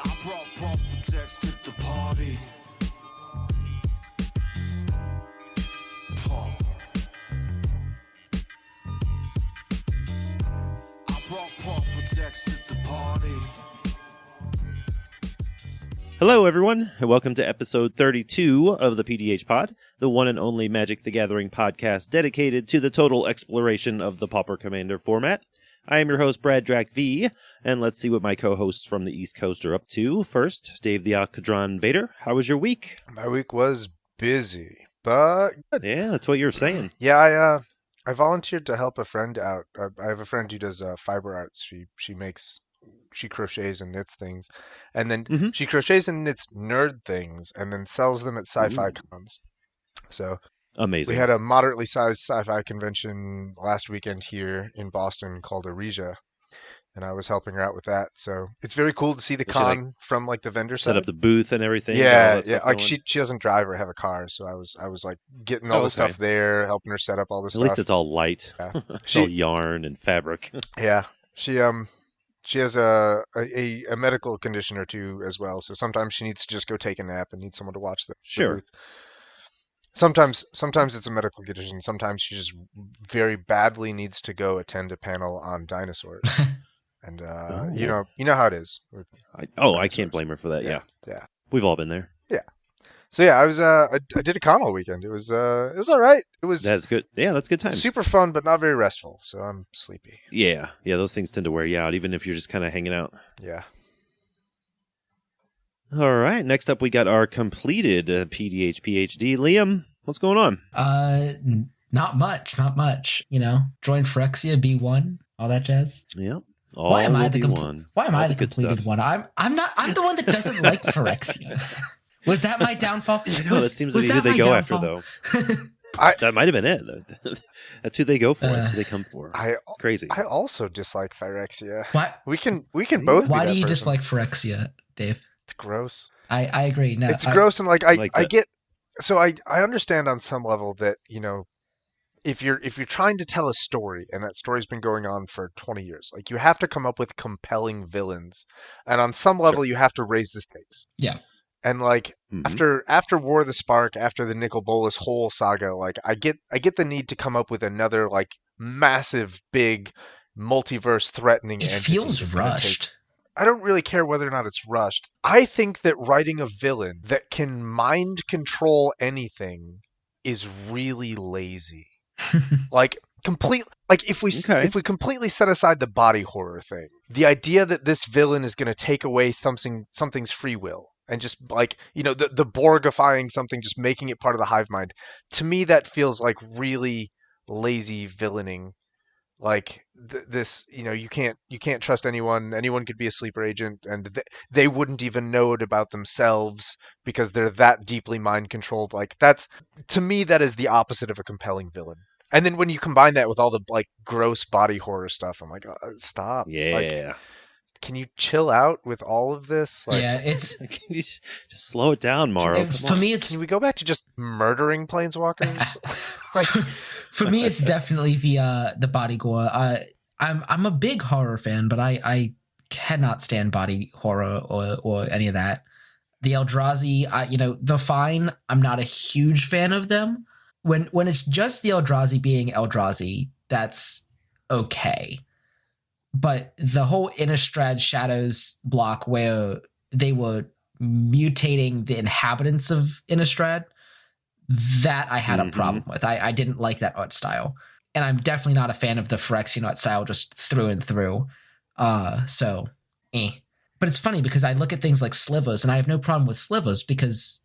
I brought Pauper text to the party. Pauper. I brought Pauper text to the party. Hello, everyone, and welcome to episode 32 of the PDH Pod, the one and only Magic the Gathering podcast dedicated to the total exploration of the Pauper Commander format. I am your host, Brad Drac V, and let's see what my co-hosts from the East Coast are up to. First, Dave the Alcadron Vader. How was your week? My week was busy, but good. Yeah, that's what you were saying. Yeah, I volunteered to help a friend out. I have a friend who does fiber arts. She crochets and knits things, and then she crochets and knits nerd things, and then sells them at sci-fi cons. So amazing. We had a moderately sized sci-fi convention last weekend here in Boston called Aresia, and I was helping her out with that. So it's very cool to see the con from like the vendor side. Set up the booth and everything. Yeah. Like she doesn't drive or have a car, so I was like getting all the stuff there, helping her set up all the stuff. At least it's all light. Yeah. It's all yarn and fabric. Yeah. She has a medical condition or two as well, so sometimes she needs to just go take a nap and needs someone to watch the booth. Sometimes it's a medical condition. Sometimes she just very badly needs to go attend a panel on dinosaurs. And you know how it is. I can't blame her for that. Yeah. We've all been there. Yeah. So yeah, I did a con all weekend. It was all right. That's good. Yeah, that's good time. Super fun, but not very restful. So I'm sleepy. Yeah. Those things tend to wear you out, even if you're just kind of hanging out. Yeah. All right. Next up, we got our completed PDH PhD. Liam, what's going on? Not much. You know, joined Phyrexia B1, all that jazz. Yeah. Why am I the stuff. completed one? I'm the one that doesn't like Phyrexia. Was that my downfall? I know, that seems to be who they go after, though. That might have been it. That's who they go for. That's who they come for. It's crazy. I also dislike Phyrexia. What? We can both. Why do you dislike Phyrexia, Dave? It's gross. I agree. No, it's gross, and I get. So I understand on some level that, you know, if you're trying to tell a story and that story's been going on for 20 years, like you have to come up with compelling villains, and on some level you have to raise the stakes. Yeah. And like after War of the Spark, after the Nicol Bolas whole saga, like I get the need to come up with another like massive, big, multiverse threatening entity. It feels rushed. I don't really care whether or not it's rushed. I think that writing a villain that can mind control anything is really lazy. Like if we completely set aside the body horror thing, the idea that this villain is going to take away something's free will. And just like, you know, the Borgifying something, just making it part of the hive mind. To me, that feels like really lazy villaining. Like this, you know, you can't trust anyone. Anyone could be a sleeper agent, and they wouldn't even know it about themselves because they're that deeply mind controlled. Like to me, that is the opposite of a compelling villain. And then when you combine that with all the like gross body horror stuff, I'm like, stop. Yeah. Like, can you chill out with all of this? Like, yeah, it's. Can you just slow it down, Morrow? For me, it's. Can we go back to just murdering planeswalkers? For me, it's definitely the body gore. I'm a big horror fan, but I cannot stand body horror or any of that. The Eldrazi, the Fine, I'm not a huge fan of them. When it's just the Eldrazi being Eldrazi, that's okay. But the whole Innistrad Shadows block where they were mutating the inhabitants of Innistrad, that I had a problem with. I didn't like that art style. And I'm definitely not a fan of the Phyrexian art style just through and through. But it's funny because I look at things like slivers, and I have no problem with slivers because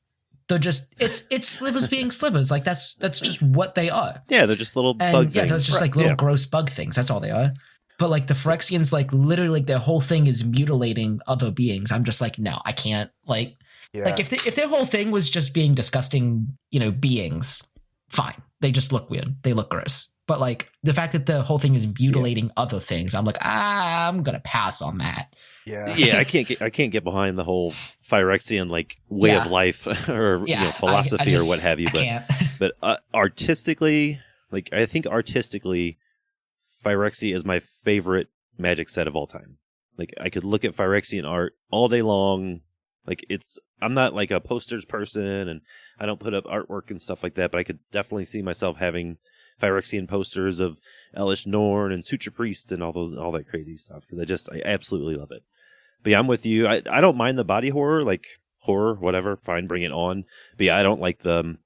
they're just it's slivers being slivers. Like that's just what they are. Yeah, they're just little bug things. Yeah, they're just like little gross bug things. That's all they are. But like the Phyrexians, like literally, like their whole thing is mutilating other beings. I'm just like, no, I can't. Like if their whole thing was just being disgusting, beings, fine. They just look weird. They look gross. But like the fact that the whole thing is mutilating other things, I'm like, I'm gonna pass on that. Yeah, I can't get behind the whole Phyrexian like way of life or philosophy or what have you. But artistically, I think Phyrexia is my favorite Magic set of all time. Like, I could look at Phyrexian art all day long. Like, I'm not like a posters person, and I don't put up artwork and stuff like that, but I could definitely see myself having Phyrexian posters of Elish Norn and Suture Priest and all that crazy stuff, because I absolutely love it. But yeah, I'm with you. I don't mind the body horror, like horror, whatever, fine, bring it on. But yeah, I don't like the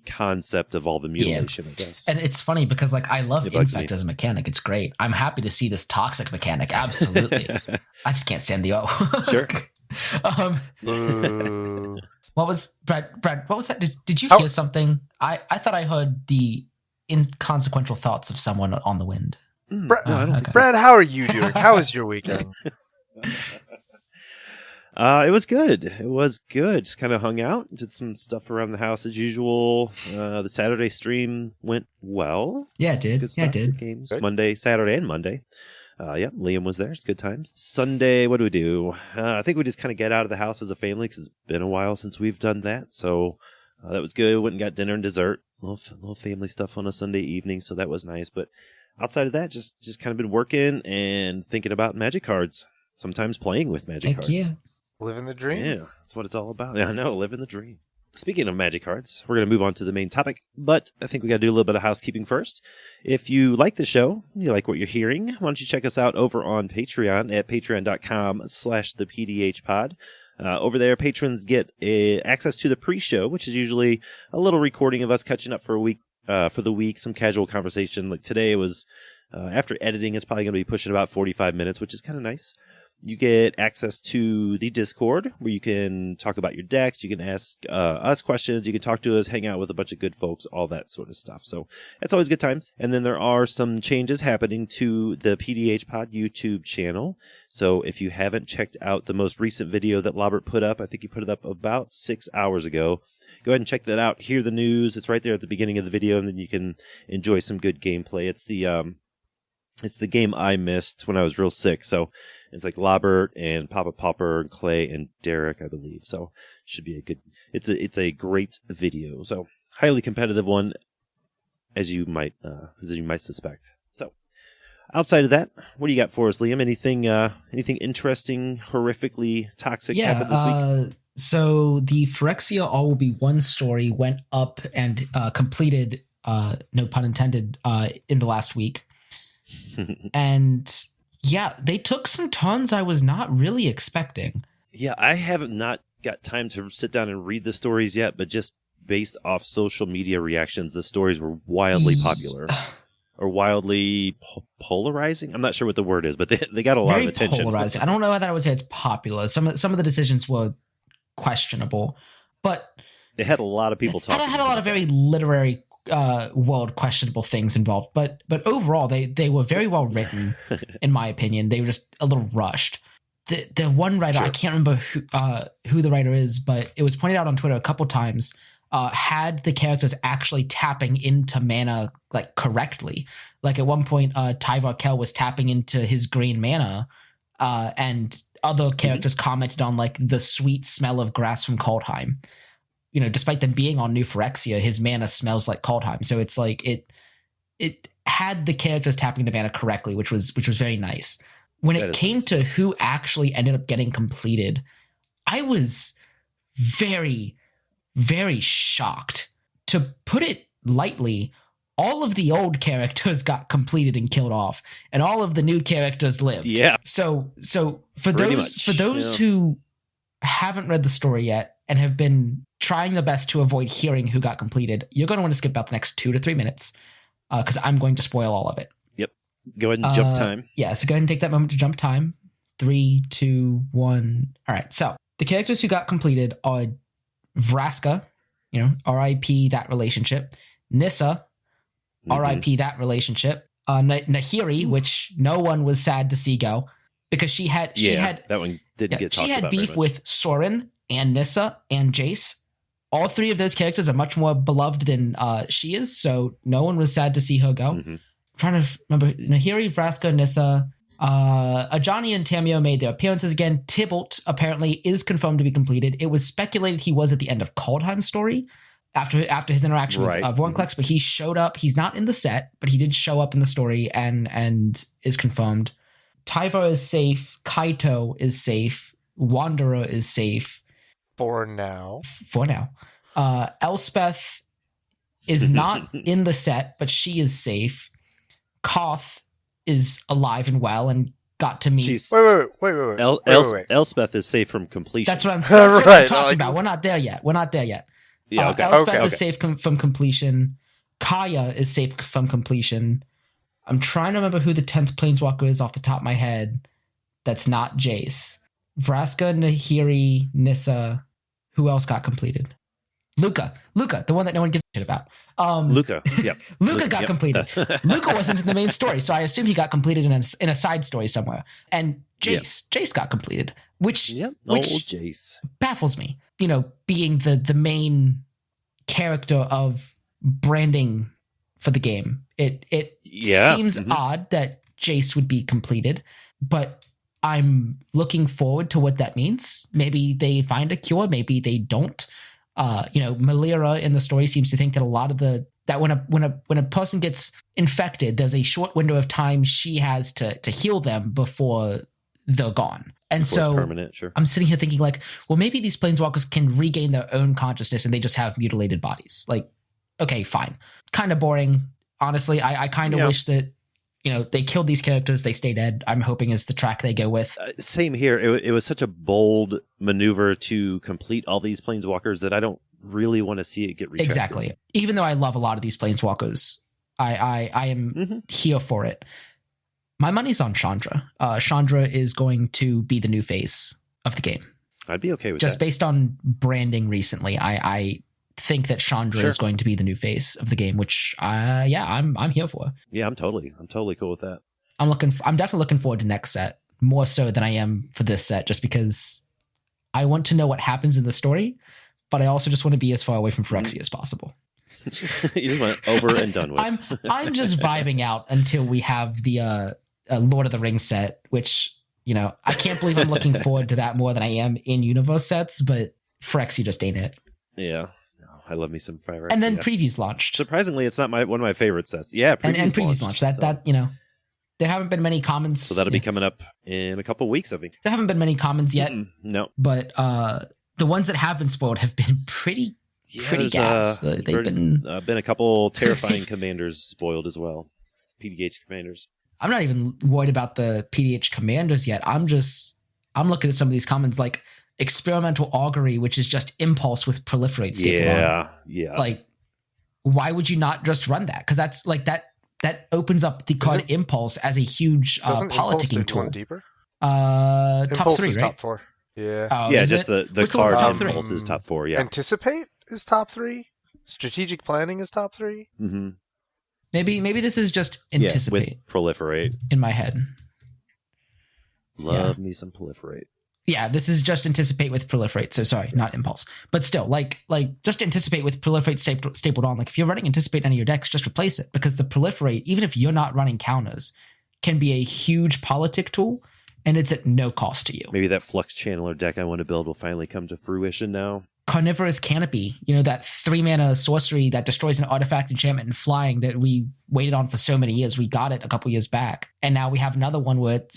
concept of all the mutilation, I guess. And it's funny because like I love Infect as a mechanic. It's great. I'm happy to see this toxic mechanic. Absolutely. I just can't stand the O. Sure. What was Brad, what was that? Did you hear something? I thought I heard the inconsequential thoughts of someone on the wind. Brad, how are you doing? How was your weekend? It was good. Just kind of hung out, did some stuff around the house as usual. The Saturday stream went well. Yeah, it did. Yeah, it did. Good games. Good. Saturday and Monday. Yeah, Liam was there. It's good times. Sunday, what do we do? I think we just kind of get out of the house as a family because it's been a while since we've done that. So that was good. Went and got dinner and dessert. Little family stuff on a Sunday evening, so that was nice. But outside of that, just kind of been working and thinking about Magic cards. Sometimes playing with Magic cards. Yeah. Living the dream. Yeah, that's what it's all about. Yeah, I know, living the dream. Speaking of Magic cards, we're going to move on to the main topic, but I think we got to do a little bit of housekeeping first. If you like the show, you like what you're hearing, why don't you check us out over on Patreon at patreon.com/thepdhpod. Over there, patrons get access to the pre-show, which is usually a little recording of us catching up for the week, some casual conversation. Like today, it was after editing, it's probably going to be pushing about 45 minutes, which is kind of nice. You get access to the Discord, where you can talk about your decks, you can ask us questions, you can talk to us, hang out with a bunch of good folks, all that sort of stuff. So it's always good times. And then there are some changes happening to the PDH Pod YouTube channel. So if you haven't checked out the most recent video that Robert put up, I think he put it up about 6 hours ago, go ahead and check that out. Hear the news. It's right there at the beginning of the video, and then you can enjoy some good gameplay. It's the game I missed when I was real sick. So it's like Lobert and Pauper and Clay and Derek, I believe. So should be it's a great video. So highly competitive one, as you might suspect. So outside of that, what do you got for us, Liam? Anything interesting, horrifically toxic happened this week? So the Phyrexia All Will Be One story went up and completed, no pun intended, in the last week. And yeah, they took some turns I was not really expecting. Yeah, I have not got time to sit down and read the stories yet, but just based off social media reactions, the stories were wildly popular or wildly polarizing. I'm not sure what the word is, but they got a lot of attention. Polarizing. I don't know that I would say it's popular. Some of the decisions were questionable, but it had a lot of people talking. It had a lot of very literary world questionable things involved, but overall they were very well written. In my opinion, they were just a little rushed. The one writer, sure, I can't remember who the writer is, but it was pointed out on Twitter a couple times, had the characters actually tapping into mana like correctly. Like at one point, Tyvar Kell was tapping into his green mana, and other characters commented on like the sweet smell of grass from Kaldheim. You know, despite them being on New Phyrexia, his mana smells like Kaldheim. So it's like it had the characters tapping into mana correctly, which was very nice. When it came to who actually ended up getting completed, I was very, very shocked. To put it lightly, all of the old characters got completed and killed off, and all of the new characters lived. Yeah. So for those who haven't read the story yet and have been trying their best to avoid hearing who got completed, you're going to want to skip about the next 2 to 3 minutes, because I'm going to spoil all of it. Yep. Go ahead and jump time. Yeah, so go ahead and take that moment to jump time. 3, 2, 1. All right, so the characters who got completed are Vraska, R.I.P. that relationship. Nissa, R.I.P. that relationship. Nahiri, which no one was sad to see go, because she had that one didn't get talked about. She had beef with Sorin and Nissa and Jace. All three of those characters are much more beloved than she is, so no one was sad to see her go. I'm trying to remember. Nahiri, Vraska, Nissa, Ajani and Tamio made their appearances again. Tybalt apparently is confirmed to be completed. It was speculated he was at the end of Kaldheim's story after his interaction with Vorinclex, but he showed up. He's not in the set, but he did show up in the story and is confirmed. Tyvar is safe. Kaito is safe. Wanderer is safe. For now. Elspeth is not in the set, but she is safe. Koth is alive and well and got to meet. Wait. Elspeth is safe from completion. That's what I'm Right, talking like- about. We're not there yet. Yeah, okay. Elspeth is safe from completion. Kaya is safe from completion. I'm trying to remember who the 10th Planeswalker is off the top of my head. That's not Jace. Vraska, Nahiri, Nissa. Who else got completed? Luca, the one that no one gives a shit about. Luca, yep. Luca got completed. Luca wasn't in the main story, so I assume he got completed in a side story somewhere. And Jace got completed, which Jace baffles me. You know, being the main character of branding for the game, it seems odd that Jace would be completed, but I'm looking forward to what that means. Maybe they find a cure, maybe they don't. Malira in the story seems to think that a lot of that when a person gets infected, there's a short window of time she has to heal them before they're gone. And before so it's permanent, sure. I'm sitting here thinking like, well, maybe these planeswalkers can regain their own consciousness and they just have mutilated bodies. Like, okay, fine. Kind of boring. Honestly, I kind of wish that, they killed these characters, they stay dead. I'm hoping is the track they go with. Same here. It was such a bold maneuver to complete all these planeswalkers that I don't really want to see it get retracted. Exactly. Even though I love a lot of these planeswalkers, I am here for it. My money's on Chandra. Chandra is going to be the new face of the game. I'd be okay with just that. Based on branding recently. I think that Chandra is going to be the new face of the game, which I'm here for. Yeah, I'm totally cool with that. I'm definitely looking forward to next set more so than I am for this set, just because I want to know what happens in the story, but I also just want to be as far away from Phyrexia as possible. You just want it over and done with. I'm just vibing out until we have the Lord of the Rings set, which I can't believe I'm looking forward to that more than I am in universe sets, but Phyrexia just ain't it. Yeah. I love me some Phyrexia. And then previews launched. Surprisingly, it's not one of my favorite sets. Yeah, previews launched. That there haven't been many comments. So that'll be coming up in a couple of weeks, I think. There haven't been many comments yet. No. But the ones that have been spoiled have been pretty gas. They've been a couple terrifying commanders spoiled as well. PDH commanders. I'm not even worried about the PDH commanders yet. I'm looking at some of these comments like experimental augury, which is just impulse with proliferate staple. Yeah. Like, why would you not just run that? Because that's like that opens up the card impulse as a huge politicking tool. Deeper? Top 3, is right? top 4. Yeah. Oh, yeah, just the card impulse three? is top 4. Yeah. Anticipate is top 3. Strategic planning is top 3. Mm-hmm. Maybe this is just anticipate. With proliferate in my head. Love me some proliferate. Yeah, this is just anticipate with proliferate. So sorry, not impulse, but still, like just anticipate with proliferate stapled on. Like if you're running anticipate on your decks, just replace it, because the proliferate, even if you're not running counters, can be a huge politic tool, and it's at no cost to you. Maybe that Flux Channeler deck I want to build will finally come to fruition now. Carnivorous Canopy, that 3-mana sorcery that destroys an artifact, enchantment, and flying that we waited on for so many years. We got it a couple years back, and now we have another one where it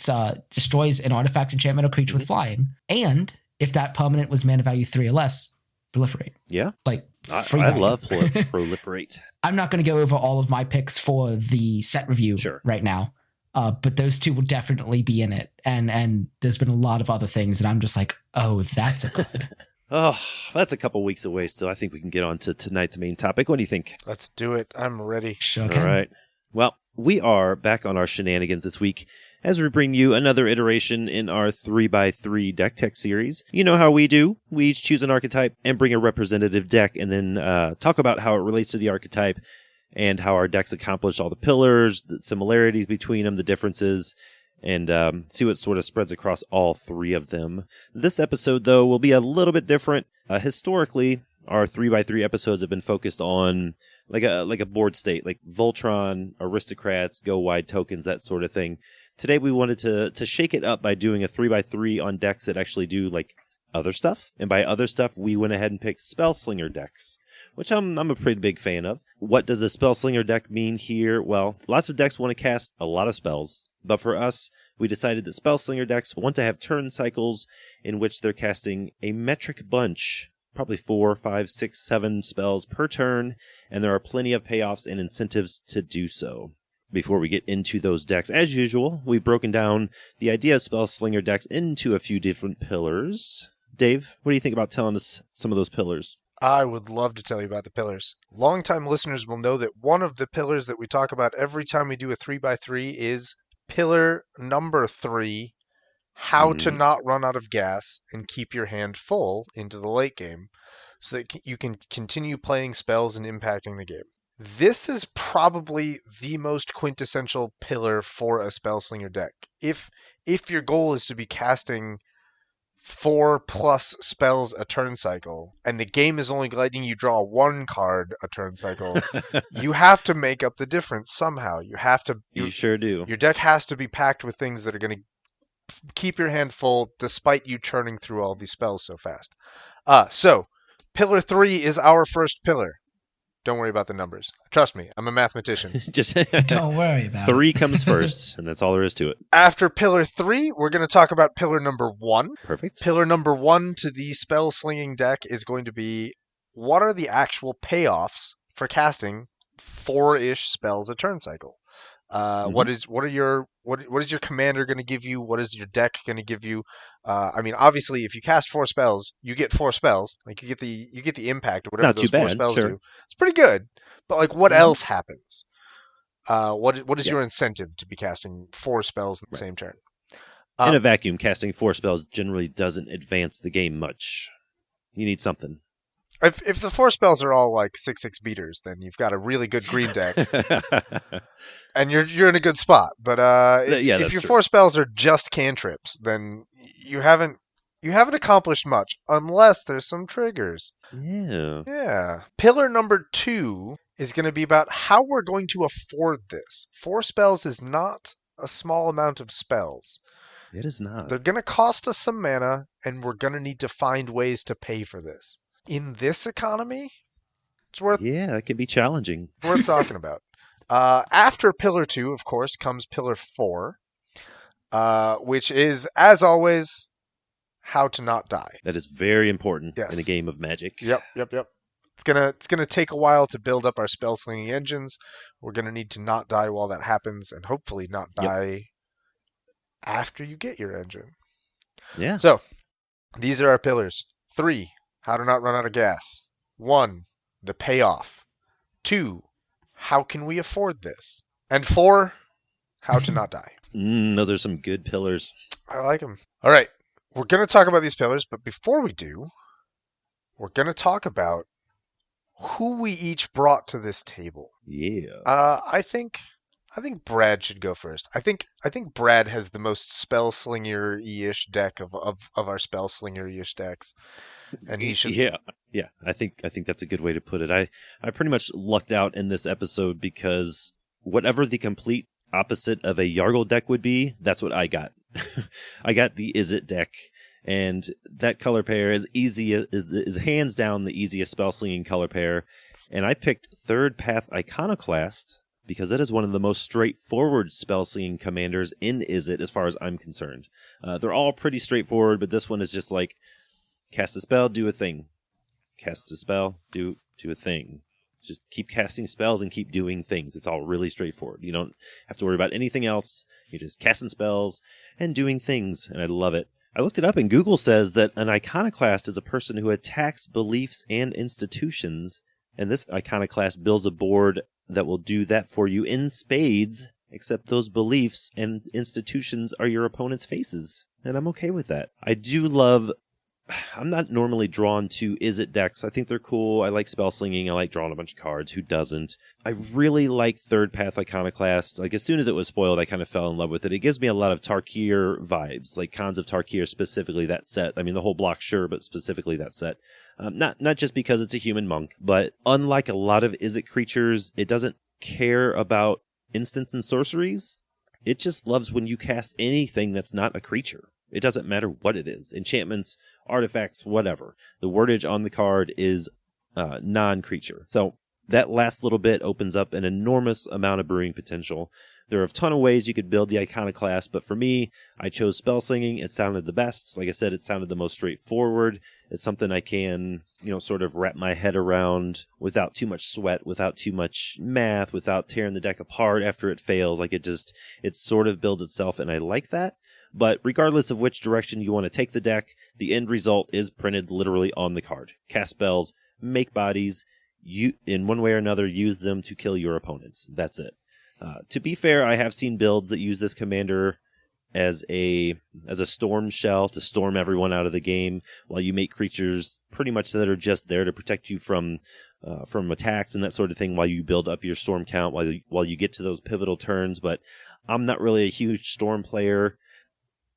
destroys an artifact, enchantment, or creature with flying. And if that permanent was mana value 3 or less, proliferate. Yeah, like I love proliferate. I'm not going to go over all of my picks for the set review right now, but those two will definitely be in it. And there's been a lot of other things, and I'm just like, oh, that's a good. Oh, that's a couple weeks away still. I think we can get on to tonight's main topic. What do you think? Let's do it. I'm ready. Sure can. All right. Well, we are back on our shenanigans this week as we bring you another iteration in our 3x3 deck tech series. You know how we do. We each choose an archetype and bring a representative deck, and then talk about how it relates to the archetype and how our decks accomplish all the pillars, the similarities between them, the differences, and see what sort of spreads across all 3 of them. This episode, though, will be a little bit different. Historically, our 3x3 episodes have been focused on like a board state, like Voltron, Aristocrats, Go Wide tokens, that sort of thing. Today, we wanted to shake it up by doing a 3x3 on decks that actually do like other stuff. And by other stuff, we went ahead and picked Spellslinger decks, which I'm a pretty big fan of. What does a Spellslinger deck mean here? Well, lots of decks want to cast a lot of spells. But for us, we decided that Spellslinger decks want to have turn cycles in which they're casting a metric bunch, probably 4, 5, 6, 7 spells per turn, and there are plenty of payoffs and incentives to do so. Before we get into those decks, as usual, we've broken down the idea of Spellslinger decks into a few different pillars. Dave, what do you think about telling us some of those pillars? I would love to tell you about the pillars. Longtime listeners will know that one of the pillars that we talk about every time we do a 3x3 is pillar number 3, how to not run out of gas and keep your hand full into the late game so that you can continue playing spells and impacting the game. This is probably the most quintessential pillar for a Spellslinger deck. If your goal is to be casting 4+ spells a turn cycle, and the game is only letting you draw 1 card a turn cycle, you have to make up the difference somehow. You sure do. Your deck has to be packed with things that are going to keep your hand full despite you churning through all these spells so fast. So, pillar 3 is our first pillar. Don't worry about the numbers. Trust me, I'm a mathematician. Just Don't worry about 3 comes first, and that's all there is to it. After pillar 3, we're going to talk about pillar number 1. Perfect. Pillar number 1 to the spell slinging deck is going to be, what are the actual payoffs for casting 4-ish spells a turn cycle? What is your commander going to give you? What is your deck going to give you? Obviously, if you cast 4 spells, you get 4 spells. Like you get the impact of whatever Not those too 4 bad, spells sure. do. It's pretty good. But like, what else happens? What is your incentive to be casting 4 spells in the same turn? In a vacuum, casting 4 spells generally doesn't advance the game much. You need something. If the 4 spells are all like 6/6 beaters, then you've got a really good green deck, and you're in a good spot. But if your true. 4 spells are just cantrips, then you haven't accomplished much unless there's some triggers. Yeah. Pillar number 2 is going to be about how we're going to afford this. 4 spells is not a small amount of spells. It is not. They're going to cost us some mana, and we're going to need to find ways to pay for this. In this economy, it's worth it can be challenging. worth talking about. After Pillar 2, of course, comes Pillar 4, which is, as always, how to not die. That is very important Yes. in a game of Magic. Yep. It's gonna take a while to build up our spell slinging engines. We're gonna need to not die while that happens, and hopefully not die after you get your engine. Yeah. So, these are our pillars. 3, how to not run out of gas. 1, the payoff. 2, how can we afford this? And 4, how to not die. No, there's some good pillars. I like them. All right, we're going to talk about these pillars, but before we do, we're going to talk about who we each brought to this table. Yeah. I think Brad should go first. I think Brad has the most spell slinger-ish deck of our spell slinger-ish decks, and he should. Yeah. I think that's a good way to put it. I pretty much lucked out in this episode because whatever the complete opposite of a Yargle deck would be, that's what I got. I got the Izzet deck, and that color pair is hands down the easiest spell slinging color pair. And I picked Third Path Iconoclast because that is one of the most straightforward spell slinging commanders in Izzet as far as I'm concerned. They're all pretty straightforward, but this one is just like cast a spell, do a thing. Cast a spell, do a thing. Just keep casting spells and keep doing things. It's all really straightforward. You don't have to worry about anything else. You're just casting spells and doing things, and I love it. I looked it up, and Google says that an iconoclast is a person who attacks beliefs and institutions, and this iconoclast builds a board that will do that for you in spades, except those beliefs and institutions are your opponent's faces, and I'm okay with that. I do love... I'm not normally drawn to Izzet decks. I think they're cool. I like spell slinging. I like drawing a bunch of cards. Who doesn't? I really like Third Path Iconoclast. Like, as soon as it was spoiled, I kind of fell in love with it. It gives me a lot of Tarkir vibes, like Khans of Tarkir, specifically that set. I mean, the whole block, sure, but specifically that set. Not just because it's a human monk, but unlike a lot of Izzet creatures, it doesn't care about instants and sorceries. It just loves when you cast anything that's not a creature. It doesn't matter what it is. Enchantments, artifacts, whatever. The wordage on the card is non-creature. So that last little bit opens up an enormous amount of brewing potential. There are a ton of ways you could build the Iconoclast, but for me, I chose Spell Slinging. It sounded the best. Like I said, it sounded the most straightforward. It's something I can, sort of wrap my head around without too much sweat, without too much math, without tearing the deck apart after it fails. Like it sort of builds itself, and I like that. But regardless of which direction you want to take the deck, the end result is printed literally on the card. Cast spells, make bodies, you in one way or another use them to kill your opponents. That's it. To be fair, I have seen builds that use this commander as a storm shell to storm everyone out of the game, while you make creatures pretty much that are just there to protect you from attacks and that sort of thing, while you build up your storm count, while you get to those pivotal turns. But I'm not really a huge storm player.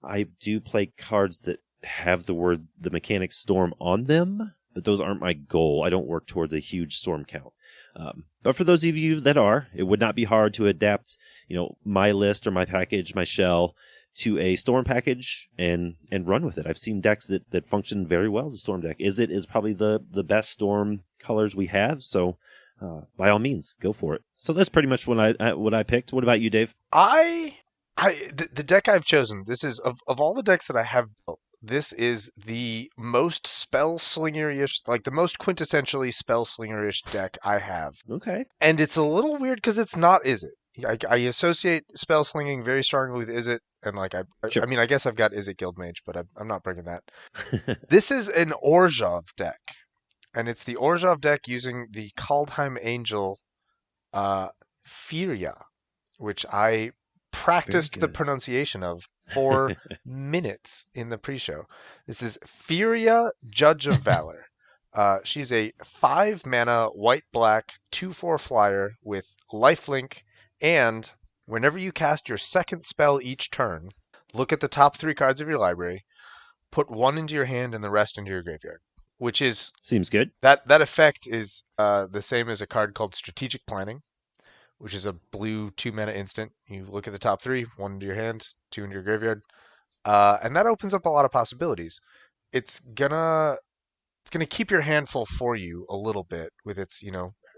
I do play cards that have the mechanic storm on them, but those aren't my goal. I don't work towards a huge storm count. But for those of you that are, it would not be hard to adapt, my list or my package, my shell, to a storm package and run with it. I've seen decks that function very well as a storm deck. Izzet is probably the best storm colors we have, so by all means, go for it. So that's pretty much what I picked. What about you, Dave? The deck I've chosen, this is, of all the decks that I have built, this is the most spell slinger-ish, like the most quintessentially spell slinger-ish deck I have. Okay. And it's a little weird because it's not Izzet. I associate spell slinging very strongly with Izzet, and Sure. I mean, I guess I've got Izzet Guildmage, but I'm not bringing that. This is an Orzhov deck, and it's the Orzhov deck using the Kaldheim Angel Furia, which I practiced the pronunciation of for minutes in the pre-show. This is Furia, Judge of Valor. She's a 5-mana white-black 2/4 flyer with lifelink, and whenever you cast your second spell each turn, look at the top 3 cards of your library, put 1 into your hand and the rest into your graveyard. Which is... Seems good. That effect is the same as a card called Strategic Planning, which is a blue 2-mana instant. You look at the top 3, 1 into your hand, 2 into your graveyard, and that opens up a lot of possibilities. It's gonna keep your hand full for you a little bit with its,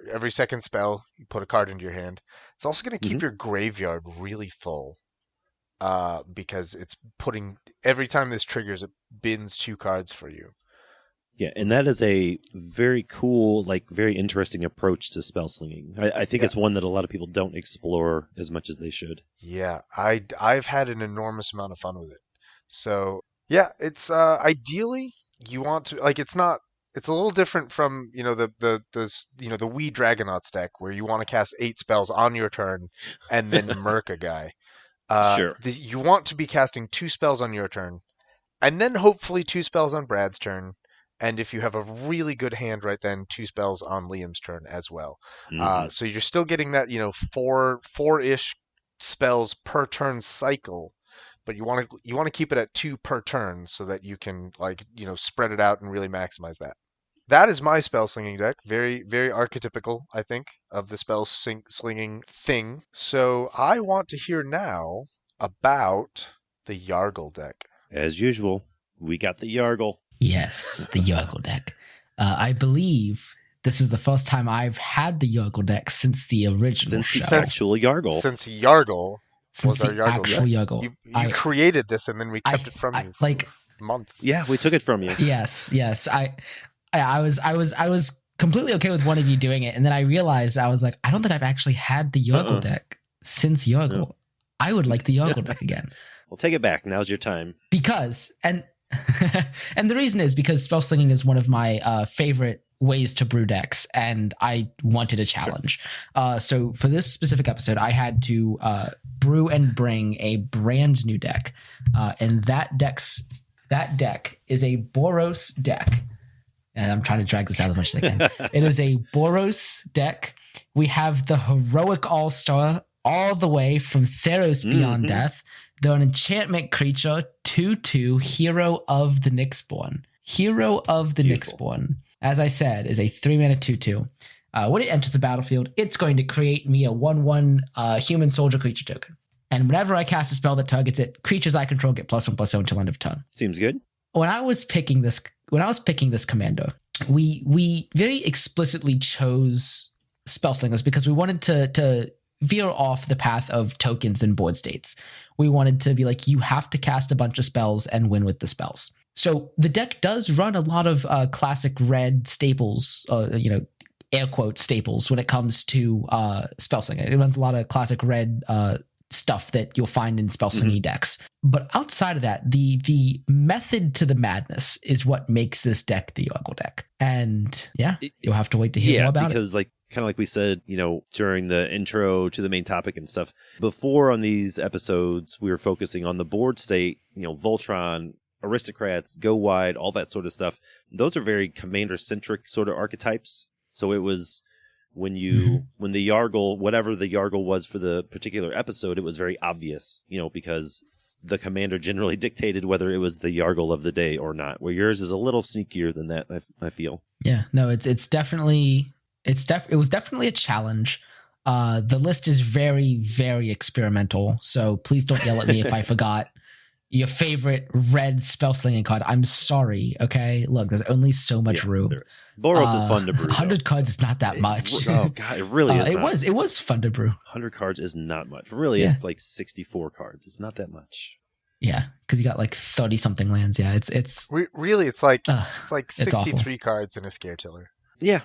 every second spell you put a card into your hand. It's also gonna keep your graveyard really full, because it's putting, every time this triggers, it bins 2 cards for you. Yeah, and that is a very cool, very interesting approach to spell slinging. I think it's one that a lot of people don't explore as much as they should. Yeah, I've had an enormous amount of fun with it. So yeah, it's ideally you want to, it's a little different from the Wii Dragonauts deck where you want to cast 8 spells on your turn and then murk a guy. Sure. You want to be casting 2 spells on your turn, and then hopefully 2 spells on Brad's turn. And if you have a really good hand right then, 2 spells on Liam's turn as well. So you're still getting that, 4-ish spells per turn cycle, but you want to keep it at 2 per turn so that you can spread it out and really maximize that. That is my spell slinging deck. Very, very archetypical, I think, of the spell slinging thing. So I want to hear now about the Yargle deck. As usual, we got the Yargle. Yes, the Yargle deck. I believe this is the first time I've had the Yargle deck since the original show. Since actual Yargle. Since Yargle since was our the Yargle actual deck. Yargle. You created this and then we kept it from you for months. Yeah, we took it from you. Yes. I was completely okay with one of you doing it, and then I realized, I was like, I don't think I've actually had the Yargle deck since Yargle. No. I would like the Yargle deck again. Well, take it back. Now's your time. Because and the reason is because spell slinging is one of my favorite ways to brew decks, and I wanted a challenge. Sure. So for this specific episode, I had to brew and bring a brand new deck, and that deck is a Boros deck. And I'm trying to drag this out as much as I can. It is a Boros deck. We have the heroic all-star all the way from Theros Beyond Death. They're an enchantment creature, 2/2, Hero of the Nyxborn. Hero of the Nyxborn, as I said, is a 3-mana 2/2. When it enters the battlefield, it's going to create me a 1/1 human soldier creature token. And whenever I cast a spell that targets it, creatures I control get +1/+0 until end of turn. Seems good. When I was picking this commander, we very explicitly chose spell slingers because we wanted to veer off the path of tokens and board states. We wanted to be like, you have to cast a bunch of spells and win with the spells. So the deck does run a lot of classic red staples, air quote staples when it comes to spell slinger. It runs a lot of classic red stuff that you'll find in spell slinging decks. But outside of that, the method to the madness is what makes this deck the Yoggle deck. And yeah, you'll have to wait to hear more about it. Because kind of like we said, during the intro to the main topic and stuff, before on these episodes, we were focusing on the board state, Voltron, Aristocrats, Go Wide, all that sort of stuff. Those are very commander-centric sort of archetypes. So it was when the Yargle, whatever the Yargle was for the particular episode, it was very obvious, because the commander generally dictated whether it was the Yargle of the day or not, where yours is a little sneakier than that, I feel. Yeah, no, it was definitely a challenge. The list is very, very experimental, so please don't yell at me if I forgot your favorite red spell slinging card. I'm sorry, okay? Look, there's only so much room. There is. Boros is fun to brew. 100 cards is not that much. Oh, God, it really is. It was fun to brew. 100 cards is not much. Really, it's like 64 cards. It's not that much. Yeah, because you got like 30-something lands. Yeah, it's really, it's like 63 cards in a Scare Tiller. Yeah.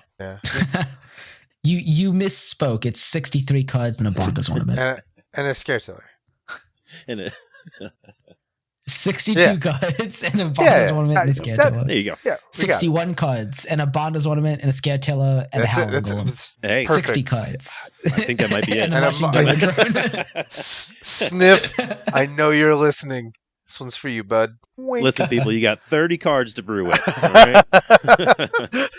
You misspoke. It's 63 cards and a Bonder's Ornament. And a Scare Tiller. And a 62 cards and a Bonder's Ornament and a Scare Tiller. There you go. Yeah, 61 cards and a Bonder's Ornament and a Scare Tiller and a Howling Golem. Hey, 60 cards. I think that might be it. And a Marching Drone. Sniff, I know you're listening. This one's for you, bud. Wink. Listen, people, you got 30 cards to brew with. All right?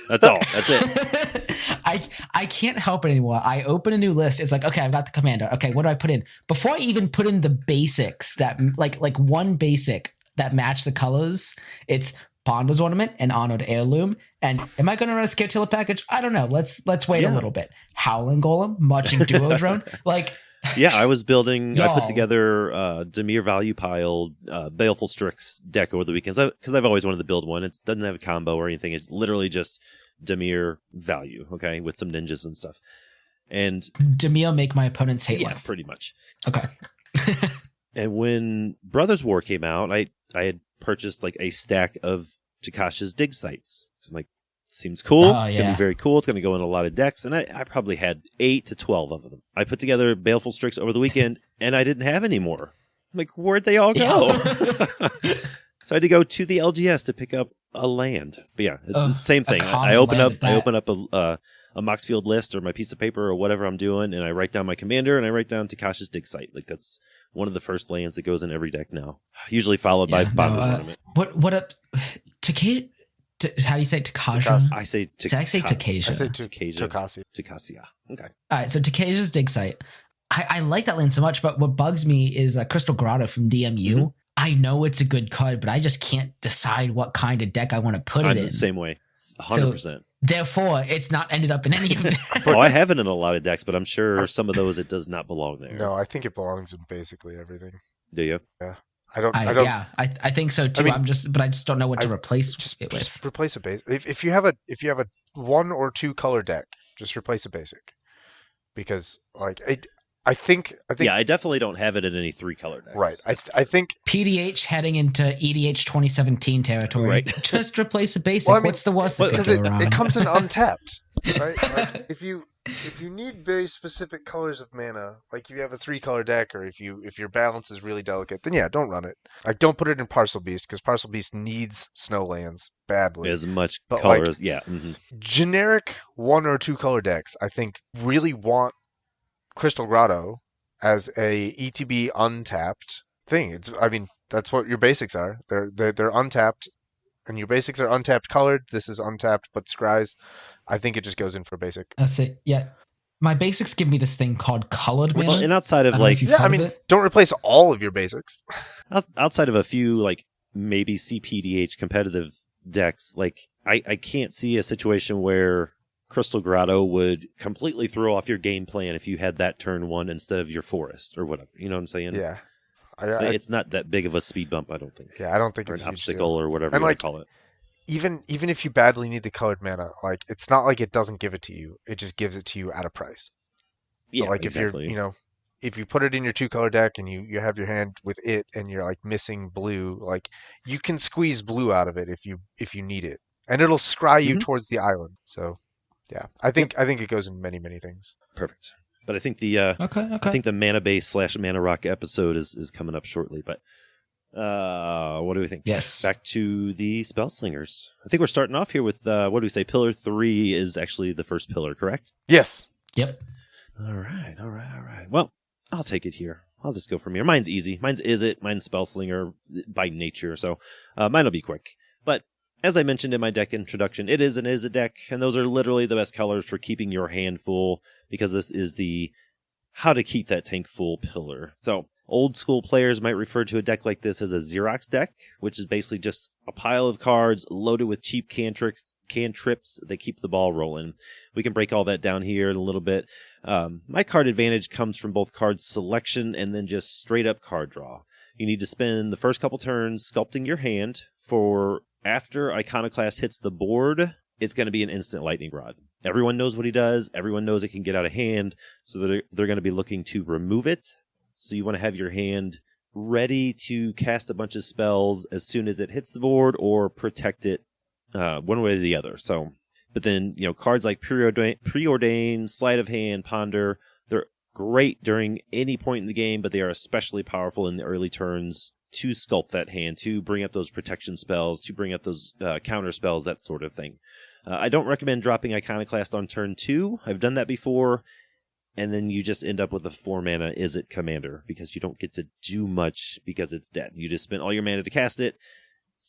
That's all. That's it. I can't help it anymore. I open a new list. It's like, okay, I've got the commander. Okay, what do I put in? Before I even put in the basics that like one basic that match the colors, it's Bonder's Ornament and Honored Heirloom. And am I going to run a Scare Tiller package? I don't know. Let's wait a little bit. Howling Golem, Marching Duo Drone, Yeah, I was building. I put together Dimir Value Pile, Baleful Strix deck over the weekends because I've always wanted to build one. It doesn't have a combo or anything. It's literally just Dimir Value, okay, with some ninjas and stuff. And Dimir make my opponents hate life. Yeah, pretty much. Okay. And when Brothers War came out, I had purchased like a stack of Takasha's dig sites. So I'm like, seems cool. It's going to be very cool. It's going to go in a lot of decks. And I probably had 8 to 12 of them. I put together Baleful Strix over the weekend, and I didn't have any more. I'm like, where'd they all go? So I had to go to the LGS to pick up a land. But yeah, same thing. I open up a Moxfield list or my piece of paper or whatever I'm doing, and I write down my commander, and I write down Takasha's dig site. Like, that's one of the first lands that goes in every deck now. Usually followed by Bonder's Ornament. What up? Takasha? How do you say Takasha? I say Takasha. I say Takasha. I say Takasha. Takasha. Okay. All right, so Takasha's dig site. I like that land so much, but what bugs me is Crystal Grotto from DMU. Mm-hmm. I know it's a good card, but I just can't decide what kind of deck I want to put it in. The same way. 100%. So, therefore, it's not ended up in any of it. Oh, I have it in a lot of decks, but I'm sure some of those it does not belong there. No, I think it belongs in basically everything. Do you? Yeah. I think so too. I just don't know what to replace it with. Just replace a base. If you have a 1 or 2 color deck, just replace a basic. Because I think I definitely don't have it in any 3 color decks. Right. I think PDH heading into EDH 2017 territory. Right. Just replace a basic. Well, I mean, what's the worst that because could go wrong? It comes in untapped, right? Like if you need very specific colors of mana, like if you have a 3 color deck, or if your balance is really delicate, then yeah, don't run it. Like don't put it in Parcel Beast because Parcel Beast needs snowlands badly. As much color as generic 1 or 2 color decks, I think really want Crystal Grotto as a ETB untapped thing. That's what your basics are. They're untapped, and your basics are untapped colored. This is untapped but scries. I think it just goes in for basic. That's it. Yeah, my basics give me this thing called colored mana. Well, and outside of don't replace all of your basics. Outside of a few maybe CPDH competitive decks, I can't see a situation where Crystal Grotto would completely throw off your game plan if you had that turn 1 instead of your forest or whatever. You know what I'm saying? Yeah. It's not that big of a speed bump, I don't think. Yeah, I don't think or it's an obstacle or whatever you want to call it. even if you badly need the colored mana, like it's not like it doesn't give it to you. It just gives it to you at a price. So Yeah, like exactly. if you're, if you put it in your 2-color deck and you have your hand with it and you're like missing blue, like you can squeeze blue out of it if you need it. And it'll scry you Mhm. towards the island. So yeah, I think it goes in many, many things. Perfect. But I think the Okay. I think the mana base / mana rock episode is coming up shortly. But what do we think? Yes. Back to the spell slingers. I think we're starting off here with what do we say? Pillar 3 is actually the first pillar, correct? Yes. Yep. All right. Well, I'll take it here. I'll just go from here. Mine's easy. Mine's spell slinger by nature, so mine'll be quick. But as I mentioned in my deck introduction, it is a deck, and those are literally the best colors for keeping your hand full, because this is the how to keep that tank full pillar. So old school players might refer to a deck like this as a Xerox deck, which is basically just a pile of cards loaded with cheap cantrips that keep the ball rolling. We can break all that down here in a little bit. My card advantage comes from both card selection and then just straight up card draw. You need to spend the first couple turns sculpting your hand for after Iconoclast hits the board, it's going to be an instant lightning rod. Everyone knows what he does. Everyone knows it can get out of hand. So they're going to be looking to remove it. So you want to have your hand ready to cast a bunch of spells as soon as it hits the board or protect it one way or the other. So, but then, cards like Preordain, Sleight of Hand, Ponder, they're great during any point in the game, but they are especially powerful in the early turns to sculpt that hand, to bring up those protection spells, to bring up those counter spells, that sort of thing. I don't recommend dropping Iconoclast on turn 2. I've done that before, and then you just end up with a 4-mana Izzet Commander, because you don't get to do much because it's dead. You just spent all your mana to cast it.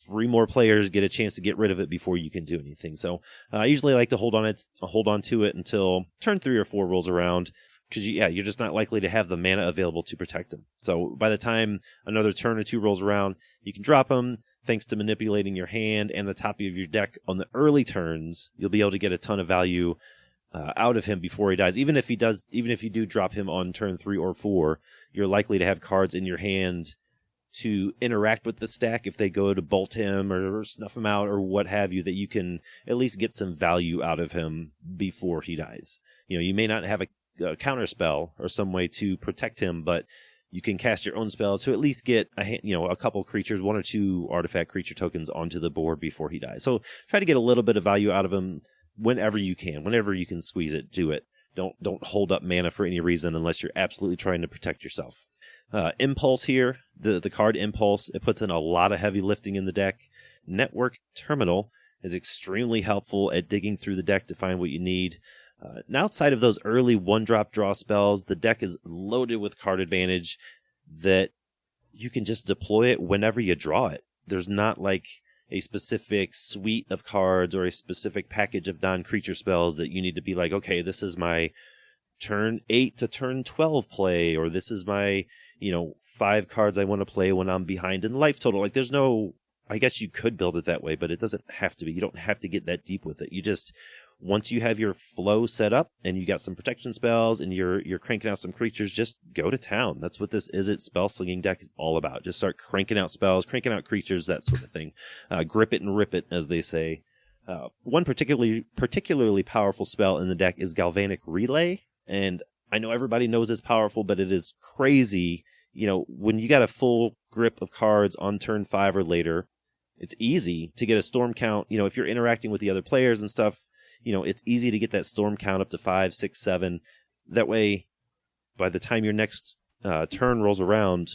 3 more players get a chance to get rid of it before you can do anything. So I usually like to hold on to it until turn 3 or 4 rolls around, because you're just not likely to have the mana available to protect them. So by the time another turn or 2 rolls around, you can drop them. Thanks to manipulating your hand and the top of your deck on the early turns, you'll be able to get a ton of value out of him before he dies. Even if you do drop him on turn 3 or 4, you're likely to have cards in your hand to interact with the stack if they go to bolt him or snuff him out or what have you, that you can at least get some value out of him before he dies. You may not have a counter spell or some way to protect him, but you can cast your own spell to at least get a couple creatures, 1 or 2 artifact creature tokens onto the board before he dies. So try to get a little bit of value out of him whenever you can squeeze it, do it. Don't hold up mana for any reason unless you're absolutely trying to protect yourself. Impulse here, the card Impulse, it puts in a lot of heavy lifting in the deck. Network Terminal is extremely helpful at digging through the deck to find what you need. Now, outside of those early 1-drop draw spells, the deck is loaded with card advantage that you can just deploy it whenever you draw it. There's not like a specific suite of cards or a specific package of non-creature spells that you need to be like, okay, this is my turn 8 to turn 12 play, or this is my, 5 cards I want to play when I'm behind in life total. Like, there's no, I guess you could build it that way, but it doesn't have to be. You don't have to get that deep with it. You just, once you have your flow set up and you got some protection spells and you're cranking out some creatures, just go to town. That's what this Izzet spell slinging deck is all about. Just start cranking out spells, cranking out creatures, that sort of thing. Grip it and rip it, as they say. One particularly powerful spell in the deck is Galvanic Relay, and I know everybody knows it's powerful, but it is crazy. When you got a full grip of cards on turn 5 or later, it's easy to get a storm count. If you're interacting with the other players and stuff, it's easy to get that storm count up to 5, 6, 7. That way, by the time your next turn rolls around,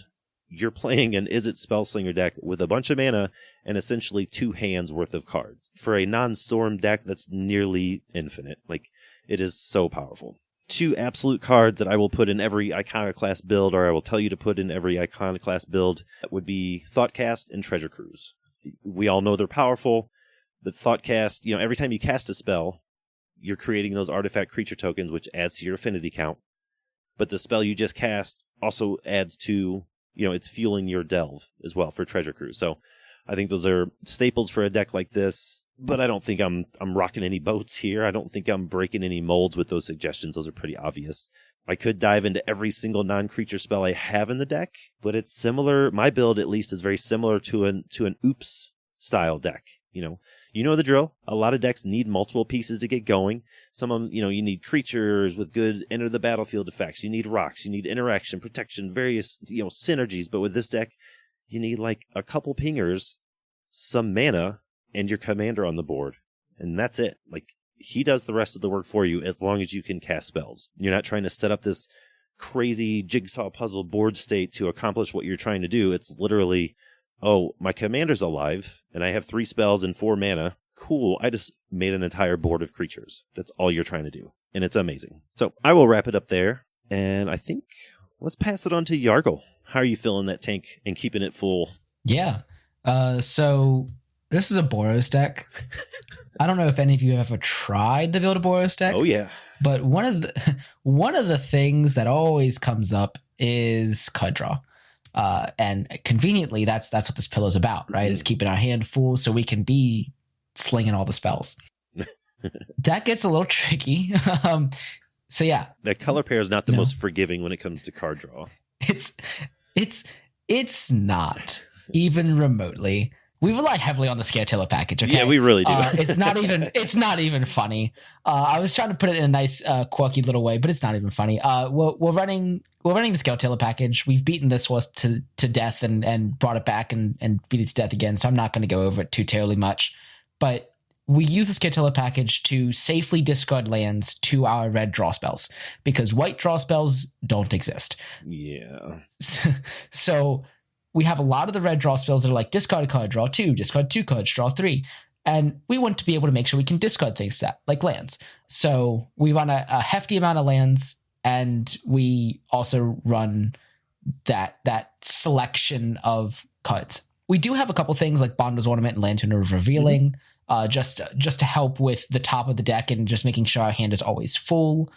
you're playing an Izzet Spellslinger deck with a bunch of mana and essentially 2 hands worth of cards. For a non-storm deck, that's nearly infinite. Like, it is so powerful. 2 absolute cards that I will put in every Iconoclast build, or I will tell you to put in every Iconoclast build, would be Thoughtcast and Treasure Cruise. We all know they're powerful. But Thoughtcast, every time you cast a spell, you're creating those artifact creature tokens, which adds to your affinity count. But the spell you just cast also adds to, it's fueling your delve as well for Treasure Cruise. So I think those are staples for a deck like this, but I don't think I'm rocking any boats here. I don't think I'm breaking any molds with those suggestions. Those are pretty obvious. I could dive into every single non-creature spell I have in the deck, but it's similar. My build, at least, is very similar to an Oops style deck. You know the drill. A lot of decks need multiple pieces to get going. Some of them, you need creatures with good enter the battlefield effects. You need rocks. You need interaction, protection, various, synergies. But with this deck, you need like a couple pingers, some mana, and your commander on the board. And that's it. Like, he does the rest of the work for you as long as you can cast spells. You're not trying to set up this crazy jigsaw puzzle board state to accomplish what you're trying to do. It's literally, oh, my commander's alive, and I have 3 spells and 4 mana. Cool, I just made an entire board of creatures. That's all you're trying to do, and it's amazing. So I will wrap it up there, and I think let's pass it on to Yargle. How are you filling that tank and keeping it full? Yeah. So this is a Boros deck. I don't know if any of you have ever tried to build a Boros deck. Oh, yeah. But one of the things that always comes up is card draw. And conveniently, that's what this pillow is about, right? Is keeping our hand full so we can be slinging all the spells. That gets a little tricky. So yeah, that color pair is not the most forgiving when it comes to card draw. It's not even remotely. We rely heavily on the Scaretiller package. Okay? Yeah, we really do. It's not even funny. I was trying to put it in a nice, quirky little way, but it's not even funny. We're running the Scaretiller package. We've beaten this horse to death and brought it back and beat it to death again. So I'm not going to go over it too terribly much. But we use the Scaretiller package to safely discard lands to our red draw spells because white draw spells don't exist. Yeah. So we have a lot of the red draw spells that are like discard a card, draw 2, discard 2 cards, draw 3. And we want to be able to make sure we can discard things like lands. So we run a hefty amount of lands, and we also run that selection of cards. We do have a couple things like Bonder's Ornament and Lantern of Revealing, just to help with the top of the deck and just making sure our hand is always full.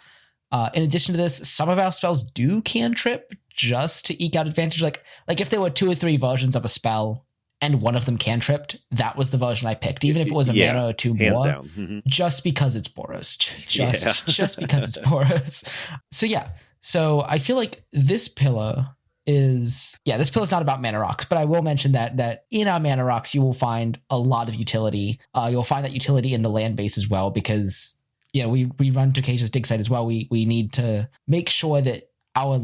In addition to this, some of our spells do cantrip just to eke out advantage. Like if there were 2 or 3 versions of a spell and one of them cantripped, that was the version I picked, even if it was a mana or 2 hands more. Down. Mm-hmm. Just because it's Boros. Just because it's Boros. So yeah. So I feel like this pillow is not about mana rocks, but I will mention that in our mana rocks you will find a lot of utility. You'll find that utility in the land base as well, because we run Tocacious Dig Site as well. We need to make sure that our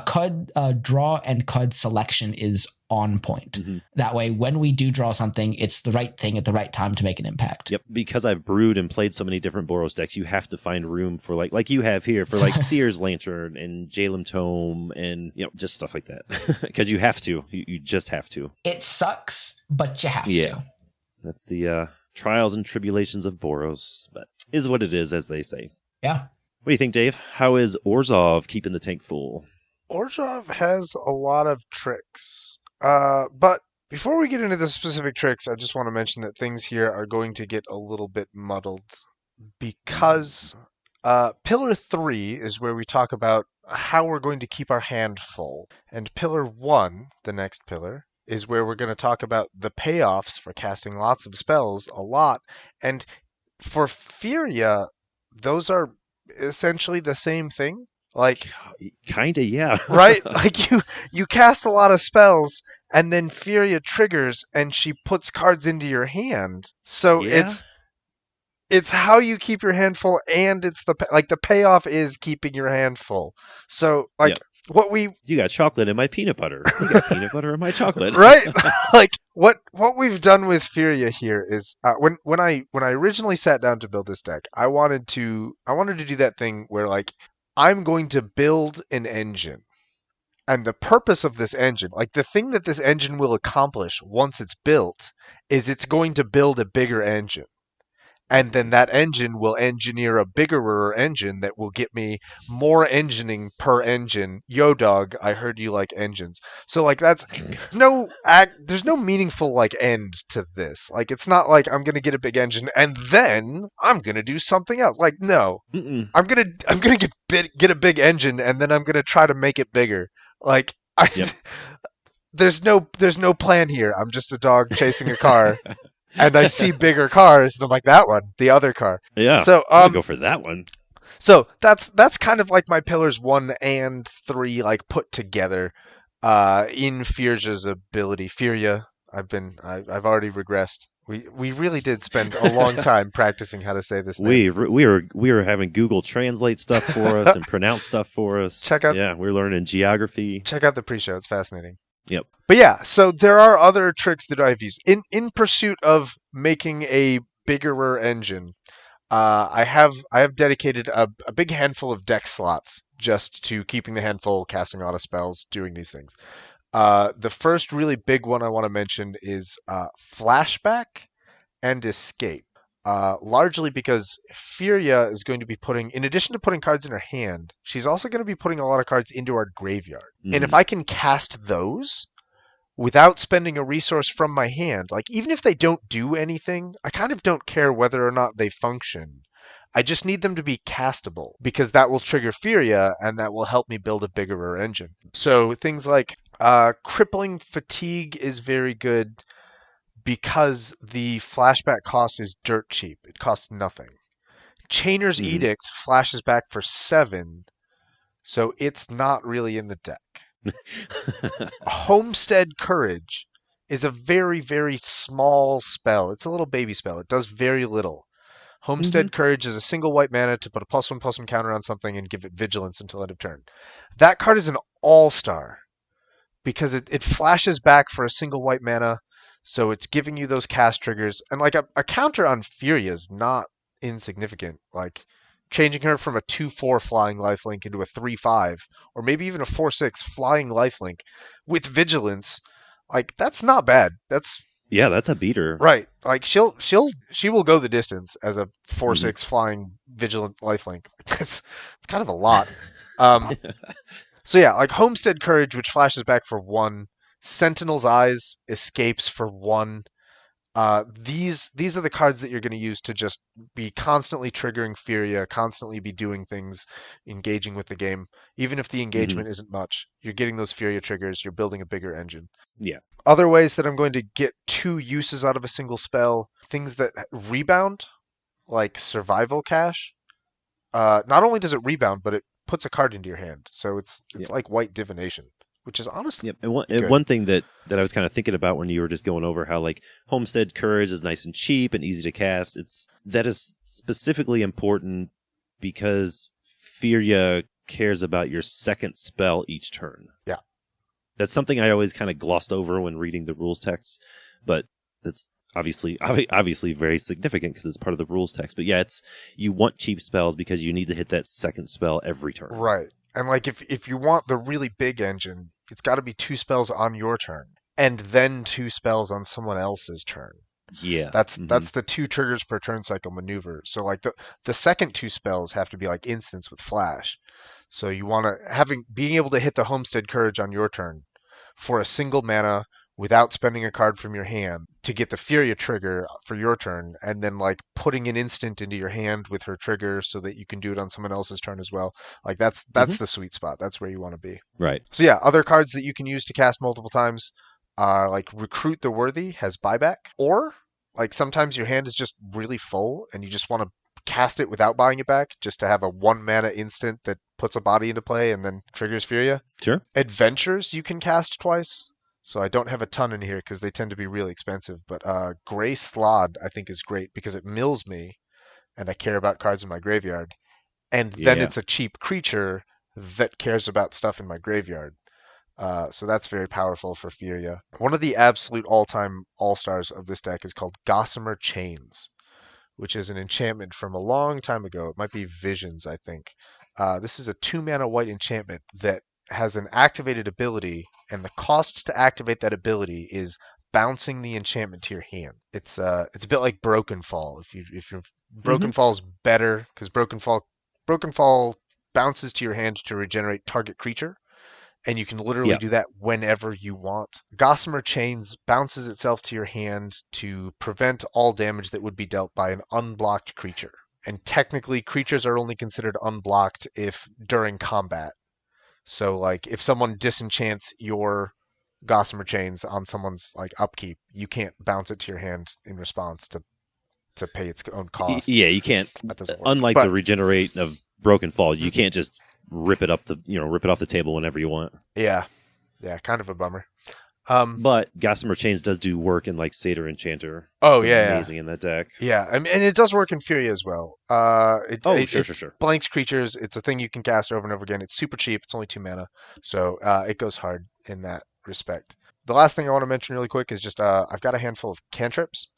card draw and card selection is on point. Mm-hmm. That way, when we do draw something, it's the right thing at the right time to make an impact. Yep, because I've brewed and played so many different Boros decks, you have to find room for like you have here for like Seer's Lantern and Jalem Tome and just stuff like that. Because you have to. You just have to. It sucks, but you have to. Yeah, that's the trials and tribulations of Boros, but is what it is, as they say. Yeah. What do you think, Dave? How is Orzhov keeping the tank full? Orzhov has a lot of tricks. But before we get into the specific tricks, I just want to mention that things here are going to get a little bit muddled because Pillar 3 is where we talk about how we're going to keep our hand full. And Pillar 1, the next pillar, is where we're going to talk about the payoffs for casting lots of spells a lot. And for Furia, those are essentially the same thing. Like, kinda, yeah. Right? Like you cast a lot of spells and then Furia triggers and she puts cards into your hand. So it's how you keep your hand full, and it's the payoff is keeping your hand full. So you got chocolate in my peanut butter. You got peanut butter in my chocolate. Right? Like what we've done with Furia here is when I originally sat down to build this deck, I wanted to do that thing where like I'm going to build an engine. And the purpose of this engine, like the thing that this engine will accomplish once it's built, is it's going to build a bigger engine. And then that engine will engineer a bigger engine that will get me more engineering per engine. Yo, dog, I heard you like engines. So like there's no meaningful like end to this. Like it's not like I'm gonna get a big engine and then I'm gonna do something else. Like no, I'm gonna get a big engine and then I'm gonna try to make it bigger. Like there's no plan here. I'm just a dog chasing a car. And I see bigger cars, and I'm like, that one, the other car. Yeah. So go for that one. So that's kind of like my pillars 1 and 3 like put together in Furia's ability. Furia. I've already regressed. We really did spend a long time practicing how to say this name. We were having Google translate stuff for us and pronounce stuff for us. We're learning geography. Check out the pre-show; it's fascinating. Yep. But yeah, so there are other tricks that I've used in pursuit of making a bigger engine. I have dedicated a big handful of deck slots just to keeping the hand full, casting a lot of spells, doing these things. The first really big one I want to mention is Flashback and Escape. Largely because Furia is going to be putting, in addition to putting cards in her hand, she's also going to be putting a lot of cards into our graveyard. Mhm. And if I can cast those without spending a resource from my hand, like even if they don't do anything, I kind of don't care whether or not they function. I just need them to be castable because that will trigger Furia and that will help me build a bigger engine. So things like Crippling Fatigue is very good because the flashback cost is dirt cheap. It costs nothing. Chainer's Edict flashes back for 7, so it's not really in the deck. Homestead Courage is a very, very small spell. It's a little baby spell. It does very little. Homestead Courage is a single white mana to put a +1/+1 counter on something and give it vigilance until end of turn. That card is an all-star because it flashes back for a single white mana, so it's giving you those cast triggers. And like a counter on Furia is not insignificant. Like changing her from a 2/4 flying lifelink into a 3/5, or maybe even a 4/6 flying lifelink with vigilance, like that's not bad. That's a beater. Right. Like she will go the distance as a 4/6 flying vigilant lifelink. It's kind of a lot. So yeah, like Homestead Courage, which flashes back for 1, Sentinel's Eyes escapes for 1. These are the cards that you're going to use to just be constantly triggering Furia, constantly be doing things, engaging with the game. Even if the engagement isn't much, you're getting those Furia triggers, you're building a bigger engine. Yeah. Other ways that I'm going to get 2 uses out of a single spell, things that rebound, like Survival Cache. Not only does it rebound, but it puts a card into your hand. So it's like White Divination, which is honestly And one thing that I was kind of thinking about when you were just going over how like Homestead Courage is nice and cheap and easy to cast, that is specifically important because Furia cares about your second spell each turn. Yeah. That's something I always kind of glossed over when reading the rules text, but that's obviously very significant because it's part of the rules text. But yeah, you want cheap spells because you need to hit that second spell every turn. Right. And like if you want the really big engine, it's got to be 2 spells on your turn and then 2 spells on someone else's turn. Yeah. That's the 2 triggers per turn cycle maneuver. So like the second 2 spells have to be like instants with flash. So you want to being able to hit the Homestead Courage on your turn for a single mana without spending a card from your hand to get the Furia trigger for your turn, and then like putting an instant into your hand with her trigger so that you can do it on someone else's turn as well. Like that's the sweet spot. That's where you want to be. Right. So yeah, other cards that you can use to cast multiple times are like Recruit the Worthy has buyback, or like sometimes your hand is just really full and you just want to cast it without buying it back just to have a 1 mana instant that puts a body into play and then triggers Furia. Sure. Adventures you can cast twice. So I don't have a ton in here because they tend to be really expensive. But Gray Slod I think is great because it mills me and I care about cards in my graveyard. And then it's a cheap creature that cares about stuff in my graveyard. So that's very powerful for Furia. One of the absolute all-time all-stars of this deck is called Gossamer Chains, which is an enchantment from a long time ago. It might be Visions, I think. This is a 2-mana white enchantment that has an activated ability, and the cost to activate that ability is bouncing the enchantment to your hand. It's a bit like Broken Fall. If your Broken Fall is better because Broken Fall bounces to your hand to regenerate target creature, and you can literally do that whenever you want. Gossamer Chains bounces itself to your hand to prevent all damage that would be dealt by an unblocked creature. And technically, creatures are only considered unblocked if during combat. So, like, if someone disenchants your Gossamer Chains on someone's like upkeep, you can't bounce it to your hand in response to pay its own cost. Yeah, you can't. That doesn't work. Unlike the regenerate of Broken Fall, you can't just rip it off the table whenever you want. Yeah, kind of a bummer. But Gossamer Chains does do work in like Satyr Enchanter. Oh, It's yeah. amazing in that deck. Yeah, and it does work in Fury as well. Sure. Blanks creatures. It's a thing you can cast over and over again. It's super cheap. It's only 2 mana, so it goes hard in that respect. The last thing I want to mention really quick is just I've got a handful of cantrips,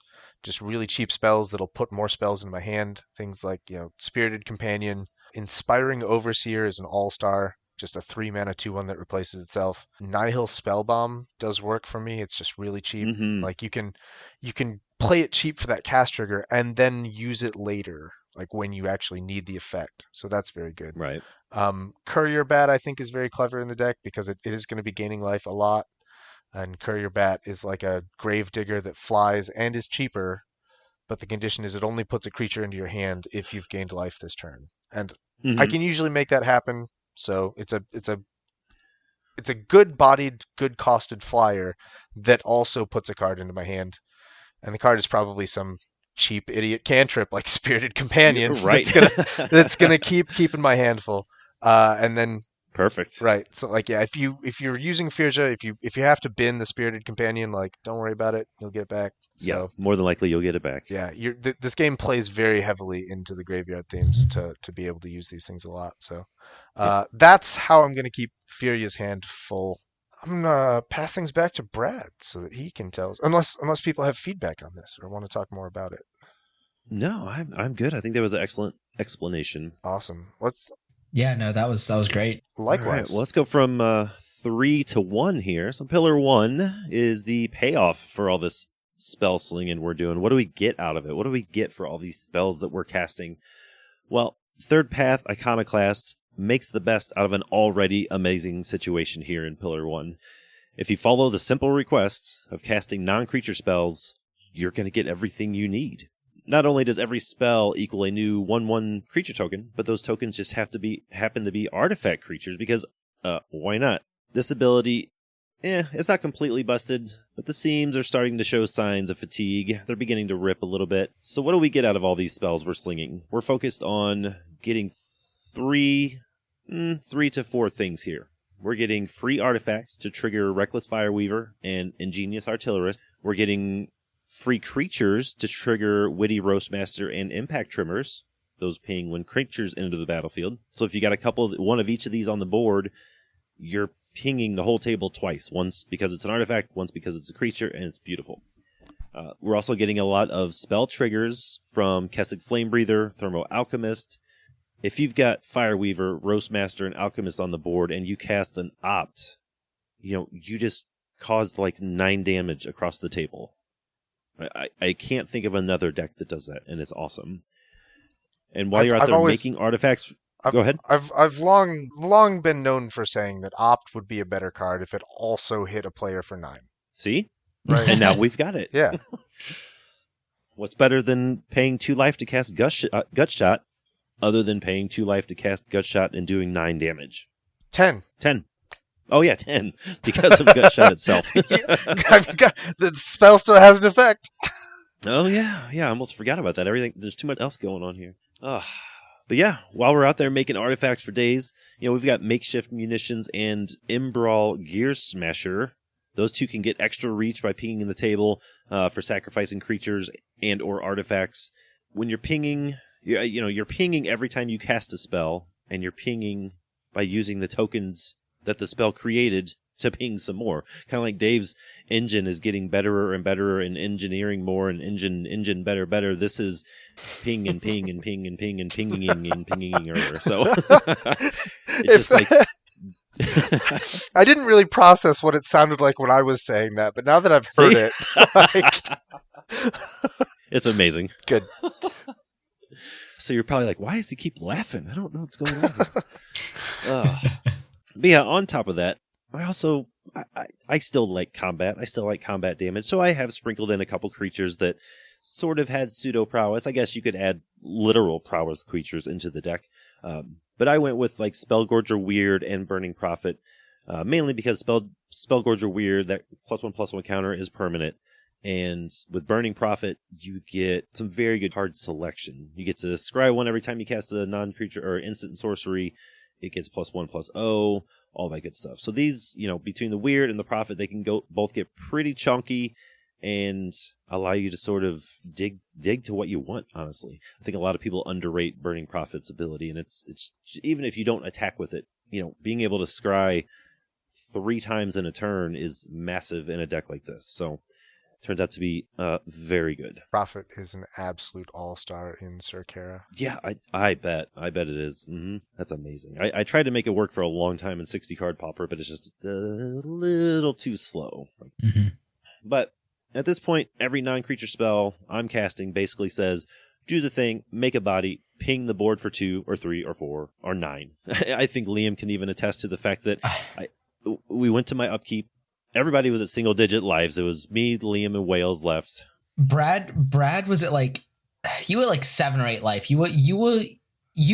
just really cheap spells that'll put more spells in my hand. Things like Spirited Companion, Inspiring Overseer is an all-star. Just a 3-mana 2/1 that replaces itself. Nihil Spellbomb does work for me. It's just really cheap. Mm-hmm. Like you can play it cheap for that cast trigger and then use it later, like when you actually need the effect. So that's very good. Right. Courier Bat I think is very clever in the deck because it is going to be gaining life a lot. And Courier Bat is like a grave digger that flies and is cheaper, but the condition is it only puts a creature into your hand if you've gained life this turn. And I can usually make that happen. So it's a good-bodied, good-costed flyer that also puts a card into my hand, and the card is probably some cheap idiot cantrip like Spirited Companion. Right. that's gonna keep in my hand full, and then perfect. Right. So like if you're using Firja, if you have to bin the Spirited Companion, like don't worry about it, you'll get it back. So, yeah, more than likely you'll get it back. Yeah, this game plays very heavily into the graveyard themes to be able to use these things a lot. So that's how I'm going to keep Furia's hand full. I'm going to pass things back to Brad so that he can tell us, unless people have feedback on this or want to talk more about it. No, I'm good. I think that was an excellent explanation. Awesome. Yeah, no, that was great. Likewise. All right, well, let's go from 3 to 1 here. So Pillar 1 is the payoff for all this spell slinging we're doing. What do we get out of it? What do we get for all these spells that we're casting? Well, Third Path Iconoclast makes the best out of an already amazing situation here in Pillar 1. If you follow the simple request of casting non-creature spells, you're going to get everything you need. Not only does every spell equal a new 1/1 creature token, but those tokens just happen to be artifact creatures because, why not? This ability, it's not completely busted, but the seams are starting to show signs of fatigue. They're beginning to rip a little bit. So what do we get out of all these spells we're slinging? We're focused on getting 3 to 4 things here. We're getting free artifacts to trigger Reckless Fireweaver and Ingenious Artillerist. We're getting free creatures to trigger Witty Roastmaster and Impact Trimmers. Those ping when creatures enter the battlefield. So if you got one of each of these on the board, you're pinging the whole table twice. Once because it's an artifact, once because it's a creature, and it's beautiful. We're also getting a lot of spell triggers from Kessig Flamebreather, Thermo Alchemist. If you've got Fireweaver, Roastmaster, and Alchemist on the board, and you cast an Opt, you just caused like 9 damage across the table. I can't think of another deck that does that, and it's awesome. And while you're out there making artifacts, go ahead. I've long been known for saying that Opt would be a better card if it also hit a player for 9. See? Right. And now we've got it. Yeah. What's better than paying 2 life to cast Gut Shot, other than paying 2 life to cast Gut Shot and doing 9 damage? 10. Oh yeah, 10 because of Gut Shot itself. The spell still has an effect. Oh yeah, I almost forgot about that. There's too much else going on here. But yeah, while we're out there making artifacts for days, we've got Makeshift Munitions and Imbrawl Gear Smasher. Those 2 can get extra reach by pinging in the table for sacrificing creatures and or artifacts. When you're pinging, you're pinging every time you cast a spell, and you're pinging by using the tokens that the spell created to ping some more. Kind of like Dave's engine is getting better and better and engineering more and engine better. This is ping and ping and ping and ping and pinging and pinging her. So it's just like I didn't really process what it sounded like when I was saying that, but now that I've heard it, it's amazing. Good. So you're probably like, why does he keep laughing? I don't know what's going on here. But yeah, on top of that, I still like combat. I still like combat damage. So I have sprinkled in a couple creatures that sort of had pseudo prowess. I guess you could add literal prowess creatures into the deck. But I went with like Spellgorger Weird and Burning Prophet, mainly because Spellgorger Weird, that +1/+1 counter is permanent. And with Burning Prophet, you get some very good card selection. You get to scry 1 every time you cast a non-creature or instant sorcery. It gets +1/+0. all that good stuff. So these, between the Weird and the Prophet, they can both get pretty chunky and allow you to sort of dig to what you want, honestly. I think a lot of people underrate Burning Prophet's ability, and it's even if you don't attack with it, being able to scry 3 times in a turn is massive in a deck like this. So turns out to be very good. Prophet is an absolute all-star in Circara. Yeah, I bet it is. That's amazing. I tried to make it work for a long time in 60-card Pauper, but it's just a little too slow. But at this point, every non-creature spell I'm casting basically says, do the thing, make a body, ping the board for 2 or 3 or 4 or 9. I think Liam can even attest to the fact that we went to my upkeep. Everybody was at single-digit lives. It was me, Liam, and Wales left. Brad was at you were 7 or 8 life. You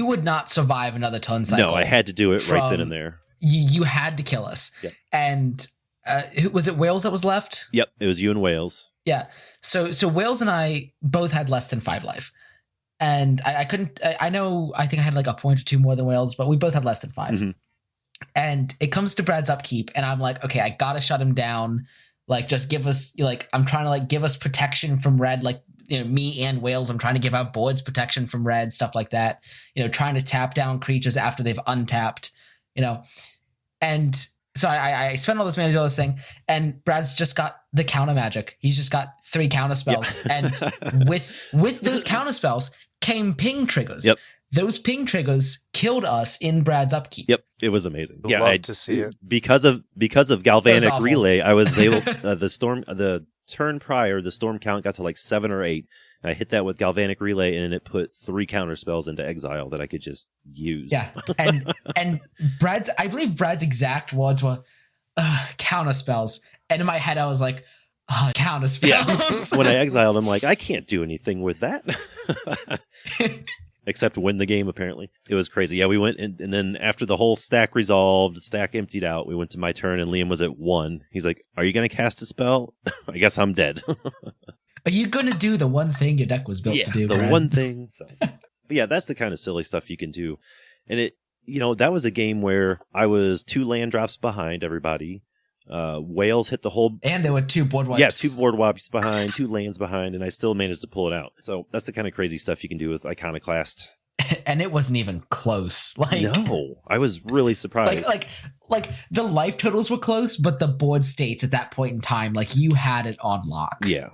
would not survive another turn cycle. No, I had to do it right then and there. You had to kill us. Yep. And was it Wales that was left? Yep, it was you and Wales. Yeah. So Wales and I both had less than 5 life. And I couldn't, I think I had a point or 2 more than Wales, but we both had less than 5. And it comes to Brad's upkeep, and I'm like, okay, I gotta shut him down. Just give us, I'm trying to give us protection from red, me and Wales. I'm trying to give our boards protection from red, stuff like that. Trying to tap down creatures after they've untapped, And so I spent all this mana to do all this thing, and Brad's just got the counter magic. He's just got 3 counter spells, and with those counter spells came ping triggers. Yep. Those ping triggers killed us in Brad's upkeep. Yep, it was amazing. Love to see it. Because of Galvanic Relay, I was able the turn prior, the storm count got to 7 or 8. And I hit that with Galvanic Relay, and it put 3 counter spells into exile that I could just use. Yeah, and I believe Brad's exact words were counter spells, and in my head I was like, counter spells. Yeah. When I exiled, I'm like, I can't do anything with that. Except win the game, apparently. It was crazy. Yeah, we went, and then after the whole stack resolved, stack emptied out, we went to my turn, and Liam was at 1. He's like, are you going to cast a spell? I guess I'm dead. Are you going to do the one thing your deck was built to do, the Brad? one thing. So. But yeah, that's the kind of silly stuff you can do. And it, that was a game where I was 2 land drops behind everybody. Wales hit the whole, and there were 2 board wipes. Yeah, 2 board wipes behind, 2 lands behind, and I still managed to pull it out. So that's the kind of crazy stuff you can do with Iconoclast. And it wasn't even close. No, I was really surprised. Like the life totals were close, but the board states at that point in time, you had it on lock. Yeah.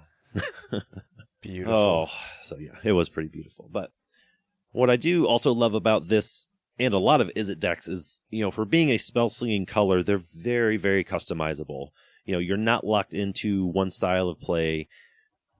Beautiful. Oh, so yeah, it was pretty beautiful. But what I do also love about this and a lot of Izzet decks is, for being a spell slinging color, they're very, very customizable. You're not locked into one style of play.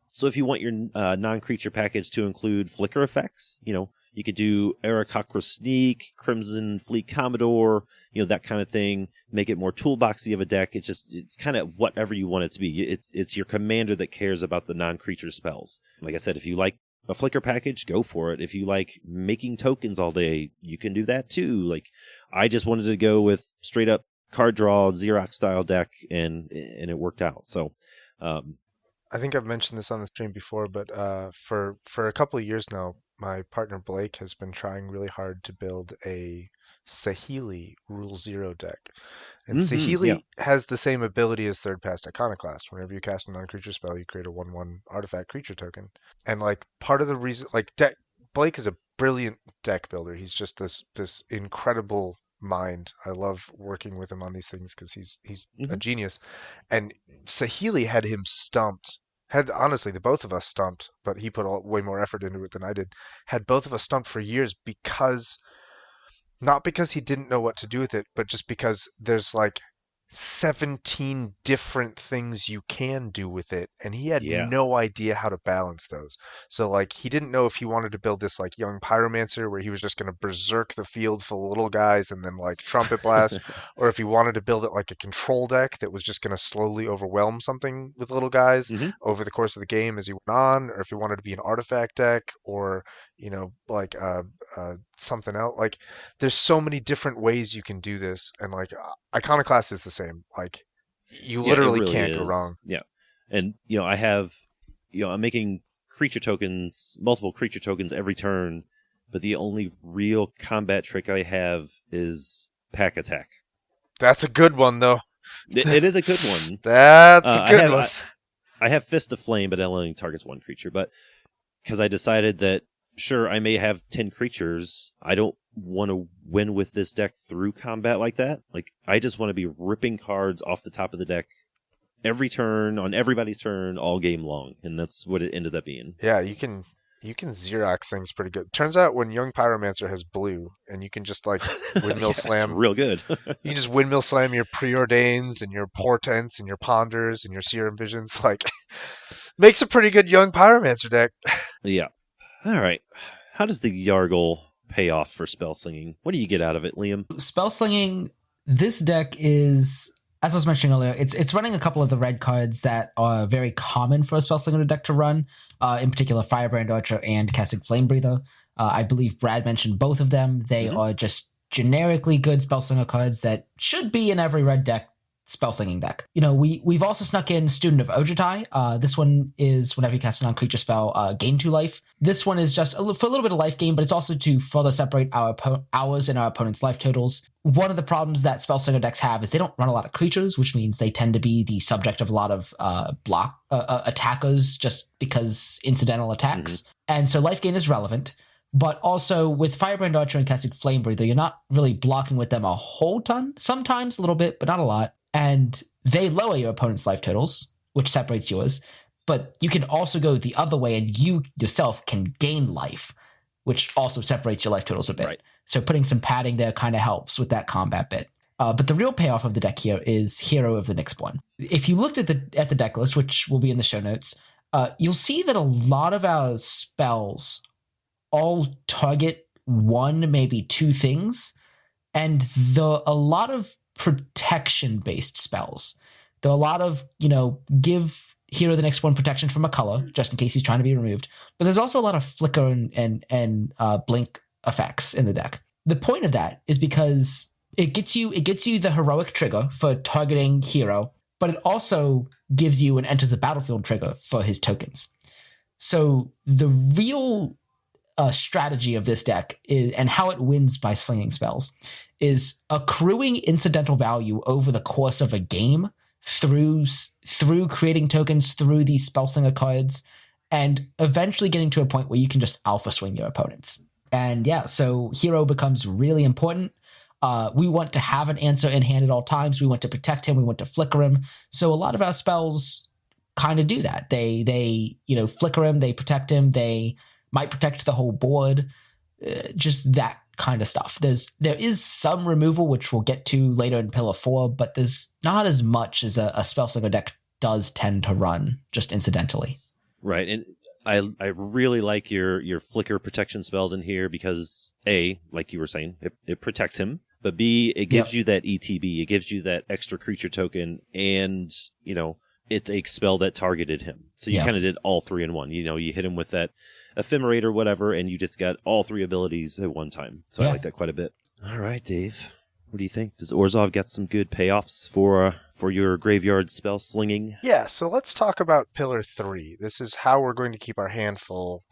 So if you want your non-creature package to include flicker effects, you could do Aarakocra Sneak, Crimson Fleet Commodore, that kind of thing. Make it more toolboxy of a deck. It's kind of whatever you want it to be. It's your commander that cares about the non-creature spells. Like I said, if you like a flicker package, go for it. If you like making tokens all day, you can do that too. I just wanted to go with straight up card draw Xerox style deck, and it worked out. So, I think I've mentioned this on the stream before, but for a couple of years now, my partner Blake has been trying really hard to build a Saheeli Rule 0 deck. And Saheeli has the same ability as Third Pass Iconoclast. Whenever you cast a non-creature spell, you create a 1/1 artifact creature token. And part of the reason, Blake is a brilliant deck builder. He's just this incredible mind. I love working with him on these things because he's a genius. And Saheeli had him stumped. Honestly, the both of us stumped, but he put way more effort into it than I did. Had both of us stumped for years not because he didn't know what to do with it, but just because there's 17 different things you can do with it, and he had no idea how to balance those. So he didn't know if he wanted to build this young pyromancer where he was just going to berserk the field full of little guys and then trumpet blast, or if he wanted to build it like a control deck that was just going to slowly overwhelm something with little guys over the course of the game as he went on, or if he wanted to be an artifact deck, or something else. There's so many different ways you can do this, and Iconoclast is the same. You literally really can't go wrong. Yeah. And I have I'm making creature tokens, multiple creature tokens every turn, but the only real combat trick I have is pack attack. That's a good one, though. It is a good one. That's a good one. I have Fist of Flame, but it only targets one creature. But because I decided that, sure, I may have 10 creatures, I don't want to win with this deck through combat like that. Like, I just want to be ripping cards off the top of the deck every turn, on everybody's turn, all game long. And that's what it ended up being. Yeah, you can Xerox things pretty good. Turns out when Young Pyromancer has blue, and you can just like windmill slam. It's real good. You can just windmill slam your Preordains and your Portents and your Ponders and your Serum Visions. Like, makes a pretty good Young Pyromancer deck. Yeah. All right. How does the Yargle pay off for spell slinging? What do you get out of it, Liam? Spell slinging, this deck is, as I was mentioning earlier, it's running a couple of the red cards that are very common for a spell slinger deck to run, in particular Firebrand Archer and Casting Flame Breather. I believe Brad mentioned both of them. They are just generically good spell slinger cards that should be in every red deck spell slinging deck. You know, we've also snuck in Student of Ojutai. This one is whenever you cast a non-creature spell, gain 2 life. This one is just for a little bit of life gain, but it's also to further separate ours and our opponent's life totals. One of the problems that spell slinger decks have is they don't run a lot of creatures, which means they tend to be the subject of a lot of attackers just because incidental attacks. And so life gain is relevant. But also with Firebrand Archer and Casting Flame Breather, you're not really blocking with them a whole ton. Sometimes a little bit, but not a lot. And they lower your opponent's life totals, which separates yours. But you can also go the other way and you yourself can gain life, which also separates your life totals a bit. Right. So putting some padding there kind of helps with that combat bit. But the real payoff of the deck here is Hero of the Nyxborn. If you looked at the deck list, which will be in the show notes, you'll see that a lot of our spells all target one, maybe 2 things. And a lot of protection-based spells. There are a lot of, give Hero the Nyxborn protection from a color, just in case he's trying to be removed. But there's also a lot of flicker and blink effects in the deck. The point of that is because it gets you the heroic trigger for targeting Hero, but it also gives you an enters the battlefield trigger for his tokens. So the real strategy of this deck is, and how it wins by slinging spells, is accruing incidental value over the course of a game through creating tokens through these spell slinger cards, and eventually getting to a point where you can just alpha swing your opponents. And yeah, so Hero becomes really important. We want to have an answer in hand at all times. We want to protect him. We want to flicker him. So a lot of our spells kind of do that. They flicker him. They protect him. They might protect the whole board. Just that kind of stuff. There is some removal, which we'll get to later in Pillar 4, but there's not as much as a spell slinger deck does tend to run just incidentally. Right, and I really like your flicker protection spells in here because A, like you were saying, it protects him, but B, it gives you that ETB, it gives you that extra creature token, and it's a spell that targeted him. So you kind of did all 3 in one. You hit him with that Ephemerate or whatever, and you just got all 3 abilities at one time. So I like that quite a bit. All right, Dave. What do you think? Does Orzhov get some good payoffs for your graveyard spell slinging? Yeah, so let's talk about Pillar 3. This is how we're going to keep our hand full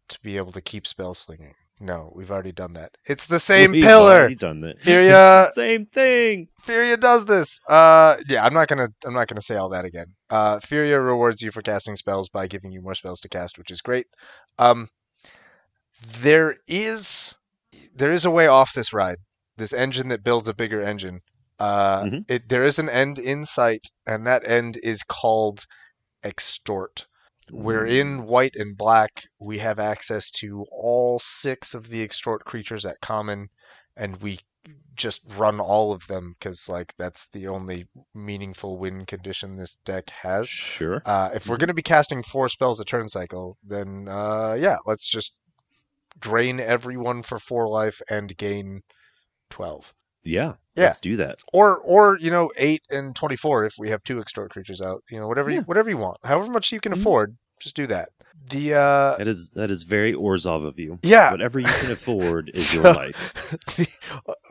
to be able to keep spell slinging. No, we've already done that. It's the same We've pillar. already done that. Furia, It's the same thing. Furia does this. I'm not gonna say all that again. Furia rewards you for casting spells by giving you more spells to cast, which is great. There is a way off this ride. This engine that builds a bigger engine. There is an end in sight, and that end is called Extort. We're in white and black. We have access to all 6 of the Extort creatures at common, and we just run all of them because that's the only meaningful win condition this deck has. Sure. If we're going to be casting 4 spells a turn cycle, then let's just drain everyone for 4 life and gain 12. Yeah. Let's do that. Or 8 and 24 if we have 2 Extort creatures out. Whatever you want. However much you can afford, just do that. That is very Orzhov of you. Yeah. Whatever you can afford is So- your life.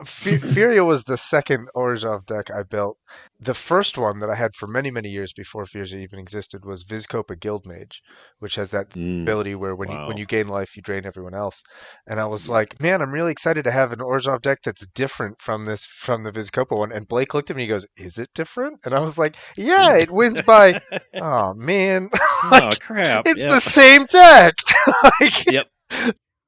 Furia was the second Orzhov deck I built. The first one that I had for many, many years before Furia even existed was Vizkopa Guildmage, which has that ability where when wow. you gain life, you drain everyone else. And I was like, man, I'm really excited to have an Orzhov deck that's different from the Vizkopa one. And Blake looked at me and he goes, is it different? And I was like, yeah, it wins by, oh man, Oh crap! it's Yep. the same deck. Like, Yep.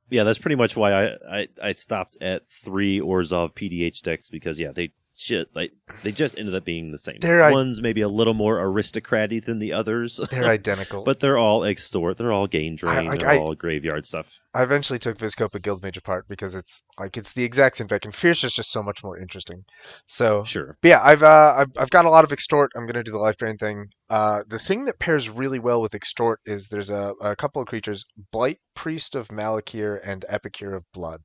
Yeah, that's pretty much why I stopped at 3 Orzhov PDH decks because they just ended up being the same. One's maybe a little more aristocratic than the others. They're identical. But they're all extort, they're all gain drain, they're all graveyard stuff. I eventually took Vizkopa Guildmage apart because it's the exact same deck, and Fierce is just so much more interesting. So Sure. But yeah, I've got a lot of extort. I'm gonna do the life drain thing. The thing that pairs really well with extort is there's a couple of creatures, Blight Priest of Malakir and Epicure of Blood.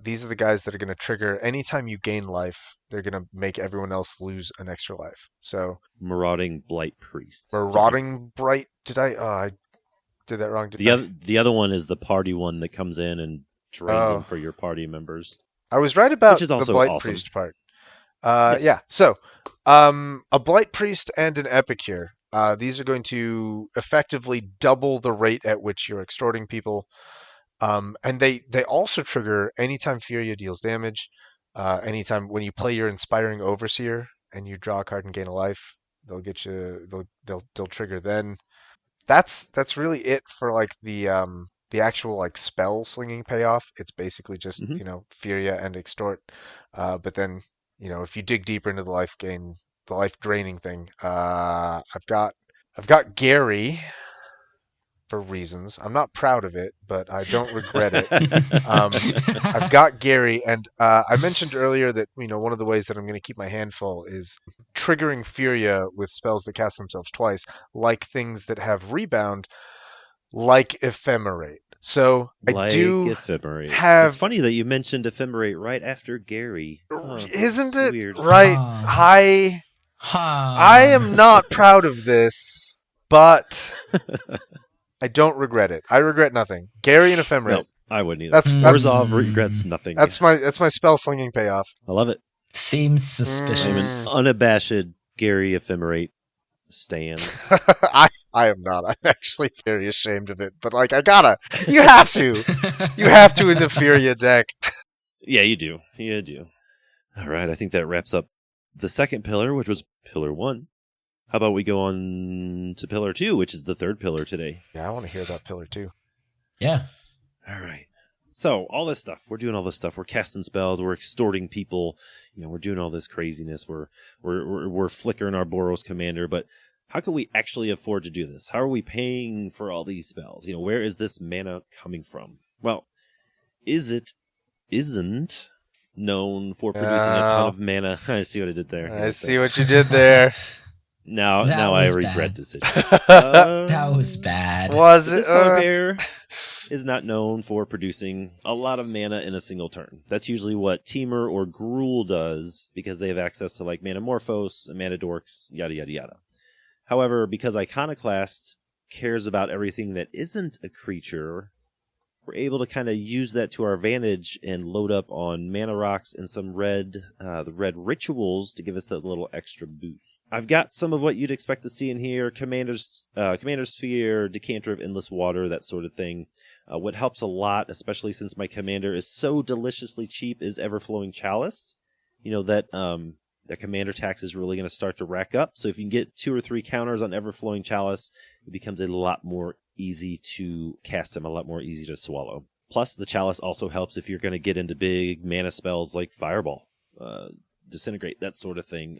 These are the guys that are going to trigger anytime you gain life. They're going to make everyone else lose an extra life. So Marauding Blight Priest. Marauding Bright. Did I did that wrong? The other one is the party one that comes in and drains them for your party members. I was right about Which is also the Blight awesome. Priest part. Yes. Yeah. So a Blight Priest and an Epicure. These are going to effectively double the rate at which you're extorting people. And they also trigger anytime Furia deals damage, anytime when you play your Inspiring Overseer and you draw a card and gain a life, they'll get you. They'll trigger then. That's really it for like the actual like spell slinging payoff. It's basically just Furia and extort. But then if you dig deeper into the life draining thing, I've got Gary. For reasons. I'm not proud of it, but I don't regret it. I've got Gary, and I mentioned earlier that one of the ways that I'm going to keep my hand full is triggering Furia with spells that cast themselves twice, like things that have rebound, like Ephemerate. So I do Ephemerate. have. It's funny that you mentioned Ephemerate right after Gary. Isn't it weird? right? I am not proud of this, but I don't regret it. I regret nothing. Gary and Ephemerate. No, I wouldn't either. Orzhov regrets nothing. That's my spell slinging payoff. I love it. Seems suspicious. I'm an unabashed Gary Ephemerate stan. I am not. I'm actually very ashamed of it. But like, you have to. You have to in the Furia deck. Yeah, you do. You do. All right, I think that wraps up the second pillar, which was pillar 1. How about we go on to pillar 2, which is the third pillar today? Yeah, I want to hear about pillar 2. Yeah. All right. So all this stuff, we're doing all this stuff. We're casting spells. We're extorting people. We're doing all this craziness. We're flickering our Boros Commander. But how can we actually afford to do this? How are we paying for all these spells? Where is this mana coming from? Well, isn't known for producing a ton of mana. I see what I did there. I see what you did there. Now I regret decisions. That was bad. Was it? This color pair is not known for producing a lot of mana in a single turn. That's usually what Temur or Gruul does because they have access to like Manamorphose, Mana Dorks, yada yada yada. However, because Iconoclast cares about everything that isn't a creature, we're able to kind of use that to our advantage and load up on mana rocks and some the red rituals to give us that little extra boost. I've got some of what you'd expect to see in here: Commander Sphere, Decanter of Endless Water, that sort of thing. What helps a lot, especially since my commander is so deliciously cheap, is Everflowing Chalice. That commander tax is really going to start to rack up. So if you can get 2 or 3 counters on Everflowing Chalice, it becomes a lot more easy to cast him, a lot more easy to swallow. Plus, the Chalice also helps if you're going to get into big mana spells like Fireball, Disintegrate, that sort of thing.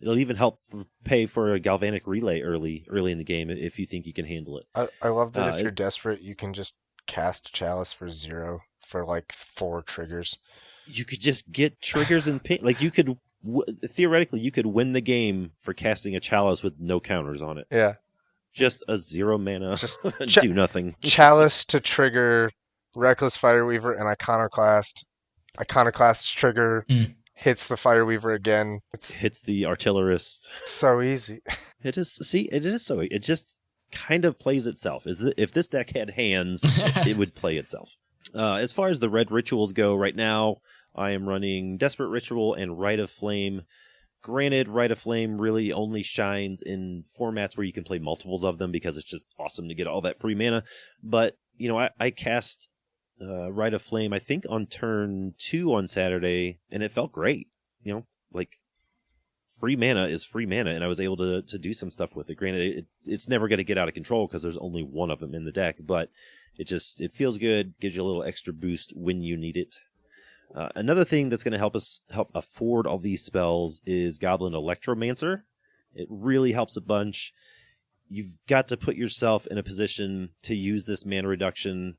It'll even help pay for a Galvanic Relay early in the game if you think you can handle it. I love that if you're desperate, you can just cast Chalice for 0 for like 4 triggers. You could just get triggers and pain. Like you could theoretically, you could win the game for casting a Chalice with no counters on it. Yeah. Just a 0 mana, just do nothing. Chalice to trigger Reckless Fireweaver and Iconoclast. Iconoclast trigger hits the Fireweaver again. Hits the Artillerist. So easy. It is. See, it is so. It just kind of plays itself. If this deck had hands, it would play itself. As far as the red rituals go, right now I am running Desperate Ritual and Rite of Flame. Granted, Rite of Flame really only shines in formats where you can play multiples of them because it's just awesome to get all that free mana. But, I cast Rite of Flame, I think, on turn 2 on Saturday, and it felt great. Free mana is free mana, and I was able to do some stuff with it. Granted, it's never going to get out of control because there's only one of them in the deck, but it feels good, gives you a little extra boost when you need it. Another thing that's going to help afford all these spells is Goblin Electromancer. It really helps a bunch. You've got to put yourself in a position to use this mana reduction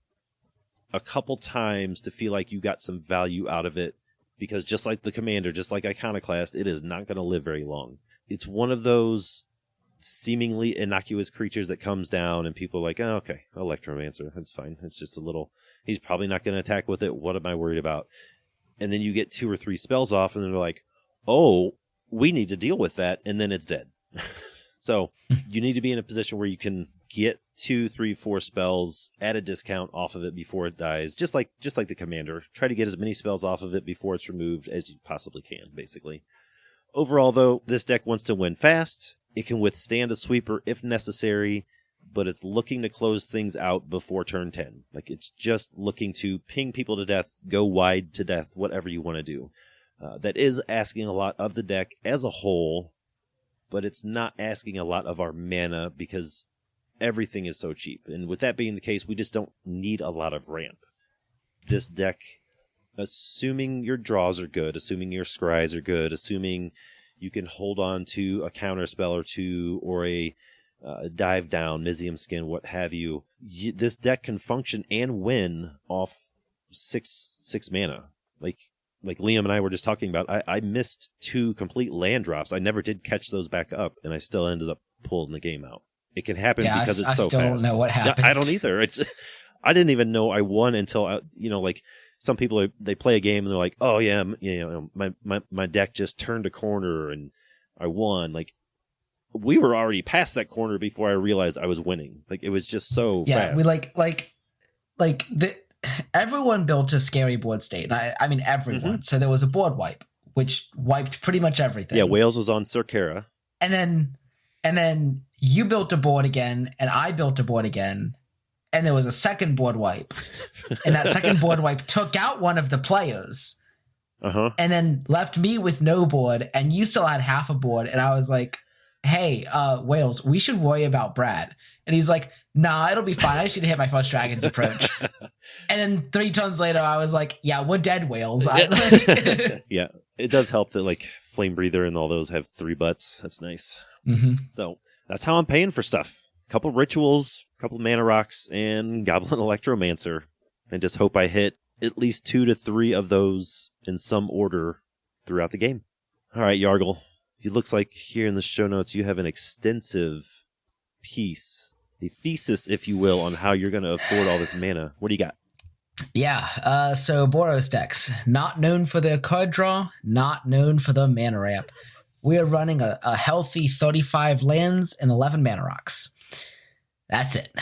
a couple times to feel like you got some value out of it, because just like the Commander, just like Iconoclast, it is not going to live very long. It's one of those seemingly innocuous creatures that comes down and people are like, oh, okay, Electromancer, that's fine. It's just a little, he's probably not going to attack with it. What am I worried about? And then you get 2 or 3 spells off and they're like, oh, we need to deal with that. And then it's dead. So you need to be in a position where you can get 2, 3, 4 spells at a discount off of it before it dies. Just like the Commander. Try to get as many spells off of it before it's removed as you possibly can, basically. Overall, though, this deck wants to win fast. It can withstand a sweeper if necessary, but it's looking to close things out before turn 10. It's just looking to ping people to death, go wide to death, whatever you want to do. That is asking a lot of the deck as a whole, but it's not asking a lot of our mana because everything is so cheap. And with that being the case, we just don't need a lot of ramp. This deck, assuming your draws are good, assuming your scries are good, assuming you can hold on to a counter spell or 2 or a dive down, Mizium Skin, what have you, this deck can function and win off 6 mana. Like Liam and I were just talking about, I missed 2 complete land drops. I never did catch those back up, and I still ended up pulling the game out. It can happen because it's so fast. I still don't know what happened. I don't either. I didn't even know I won until, some people, they play a game and they're like, oh yeah, my deck just turned a corner and I won. We were already past that corner before I realized I was winning. It was just so fast. We everyone built a scary board state. I mean, everyone. Mm-hmm. So there was a board wipe, which wiped pretty much everything. Yeah, Wales was on Circara. And then you built a board again, and I built a board again, and there was a second board wipe. And that second board wipe took out one of the players. Uh-huh. And then left me with no board, and you still had half a board, and I was like, hey, Wales, we should worry about Brad. And he's like, nah, it'll be fine. I just need to hit my first Dragon's Approach. And then 3 turns later, I was like, yeah, we're dead, Wales. Yeah, it does help that Flame Breather and all those have 3 butts. That's nice. Mm-hmm. So that's how I'm paying for stuff. Couple rituals, couple mana rocks, and Goblin Electromancer. And just hope I hit at least 2 to 3 of those in some order throughout the game. All right, Yargle. It looks like here in the show notes you have an extensive piece, a thesis, if you will, on how you're going to afford all this mana. What do you got? Yeah, so Boros decks, not known for their card draw, not known for their mana ramp. We are running a healthy 35 lands and 11 mana rocks. That's it.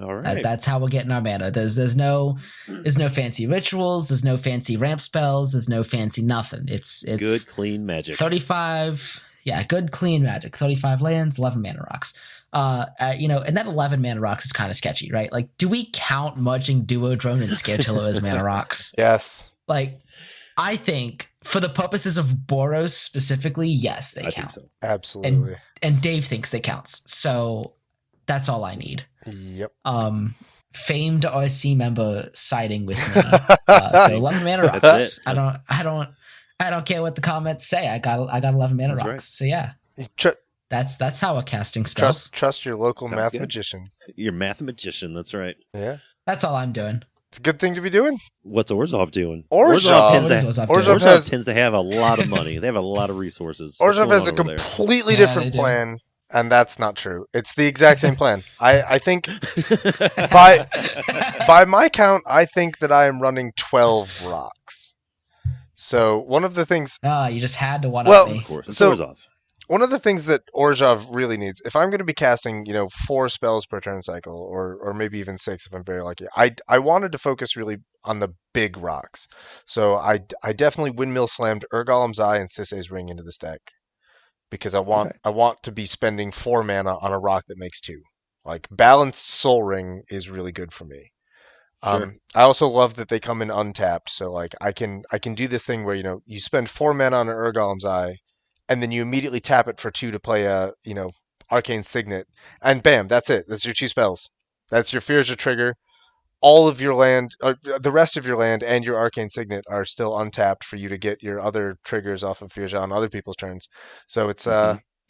All right. That's how we're getting our mana. There's no fancy rituals. There's no fancy ramp spells. There's no fancy nothing. It's good, clean magic. 35. Yeah, good, clean magic. 35 lands, 11 mana rocks. And that 11 mana rocks is kind of sketchy, right? Do we count Marching Duodrone and Scaretillo as mana rocks? Yes. I think for the purposes of Boros specifically, yes, they count. Think so. Absolutely. And Dave thinks they counts. So that's all I need. Yep. Famed RC member siding with me. So 11 mana rocks. I don't care what the comments say. I got 11 mana rocks. Right. So yeah. That's how we're casting spells. Trust your local Sounds math good. Magician. Your math magician, that's right. Yeah. That's all I'm doing. It's a good thing to be doing. What's Orzhov doing? Orzhov tends to have a lot of money. They have a lot of resources. Orzhov has a completely different plan, and that's not true. It's the exact same plan. I think by my count, I think that I am running 12 rocks. So one of the things... you just had to one-up me. Of course. It's so Orzhov. one of the things that Orzhov really needs, if I'm going to be casting, 4 spells per turn cycle, or maybe even 6 if I'm very lucky, I wanted to focus really on the big rocks. So I definitely Windmill Slammed Urgolem's Eye and Sisay's Ring into this deck because I want to be spending 4 mana on a rock that makes 2. Like Balanced Soul Ring is really good for me. Sure. I also love that they come in untapped, so like I can do this thing where you spend 4 mana on an Urgolem's Eye, and then you immediately tap it for 2 to play a Arcane Signet, and bam, that's it. That's your 2 spells. That's your Fears trigger. All of your land, the rest of your land, and your Arcane Signet are still untapped for you to get your other triggers off of Fears on other people's turns. So it's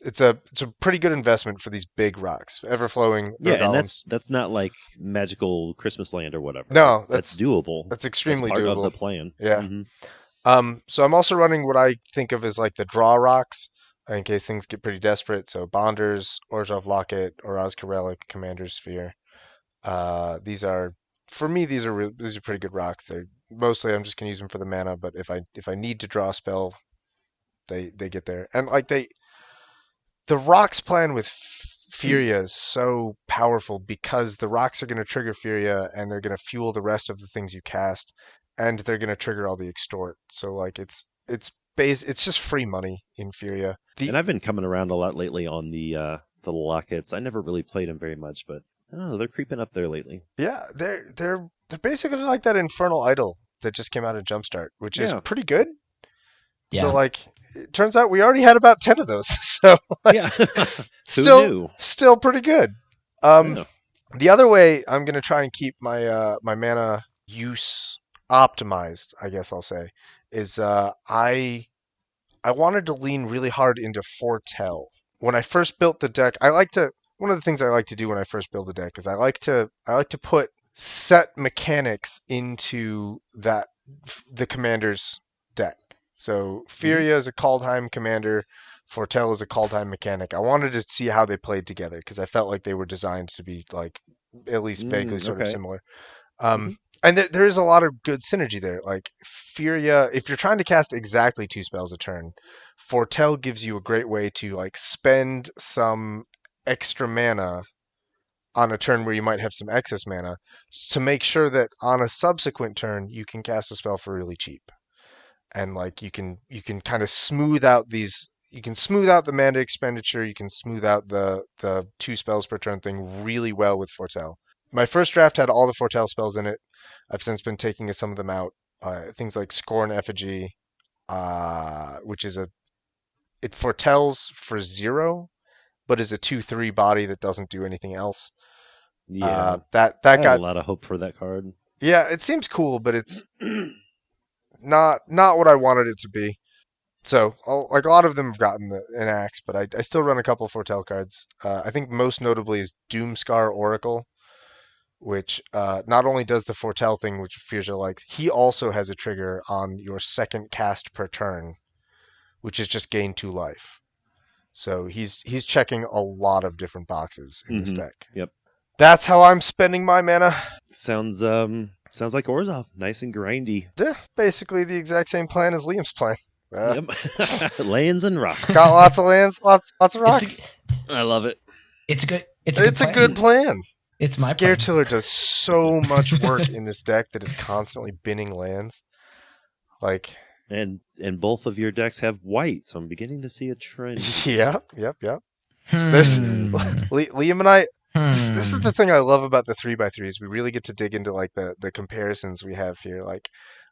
It's a pretty good investment for these big rocks, Everflowing. Yeah, and that's not like magical Christmas land or whatever. No, that's doable. That's extremely part doable. of the plan. Yeah. So I'm also running what I think of as like the draw rocks in case things get pretty desperate. So Bonders, Orzhov Locket, Orazka Relic, Commander's Sphere. These are pretty good rocks. They're mostly I'm just gonna use them for the mana, but if I need to draw a spell, they get there. And like the rocks plan with Furia is so powerful because the rocks are going to trigger Furia and they're going to fuel the rest of the things you cast, and they're going to trigger all the extort. So like it's just free money in Furia. And I've been coming around a lot lately on the lockets. I never really played them very much, but I don't know, they're creeping up there lately. Yeah, they're basically like that Infernal Idol that just came out of Jumpstart, which is pretty good. Yeah. So like it turns out we already had about 10 of those. So like, yeah. still pretty good. The other way I'm going to try and keep my my mana use optimized, I guess I'll say, is I wanted to lean really hard into Foretell. When I first built the deck, one of the things I like to do when I first build a deck is I like to put set mechanics into the commander's deck. So Furia is a Kaldheim commander, Foretell is a Kaldheim mechanic. I wanted to see how they played together because I felt like they were designed to be like at least vaguely sort of similar. And there is a lot of good synergy there. Like Furia, if you're trying to cast exactly 2 spells a turn, Foretell gives you a great way to like spend some extra mana on a turn where you might have some excess mana to make sure that on a subsequent turn you can cast a spell for really cheap. And like you can kind of smooth out the mana expenditure, you can smooth out the 2 spells per turn thing really well with Foretell. My first draft had all the Foretell spells in it. I've since been taking some of them out. Things like Scorn Effigy, which is it foretells for 0, but is a 2/3 body that doesn't do anything else. Yeah, that I got had a lot of hope for that card. Yeah, it seems cool, but it's not what I wanted it to be. So, like a lot of them have gotten an axe, but I still run a couple of Foretell cards. I think most notably is Doomscar Oracle, which not only does the Foretell thing, which Firja likes, he also has a trigger on your second cast per turn, which is just gain 2 life. So he's checking a lot of different boxes in this deck. Yep. That's how I'm spending my mana. Sounds like Orzhov, nice and grindy. Yeah, basically the exact same plan as Liam's plan. Yep. Lands and rocks. Got lots of lands, lots of rocks. I love it. It's a good plan. It's my Scare plan. Tiller does so much work in this deck that is constantly binning lands. Like and both of your decks have white, so I'm beginning to see a trend. Yep. There's Liam and I. This is the thing I love about the 3x3s. We really get to dig into like the comparisons we have here. Like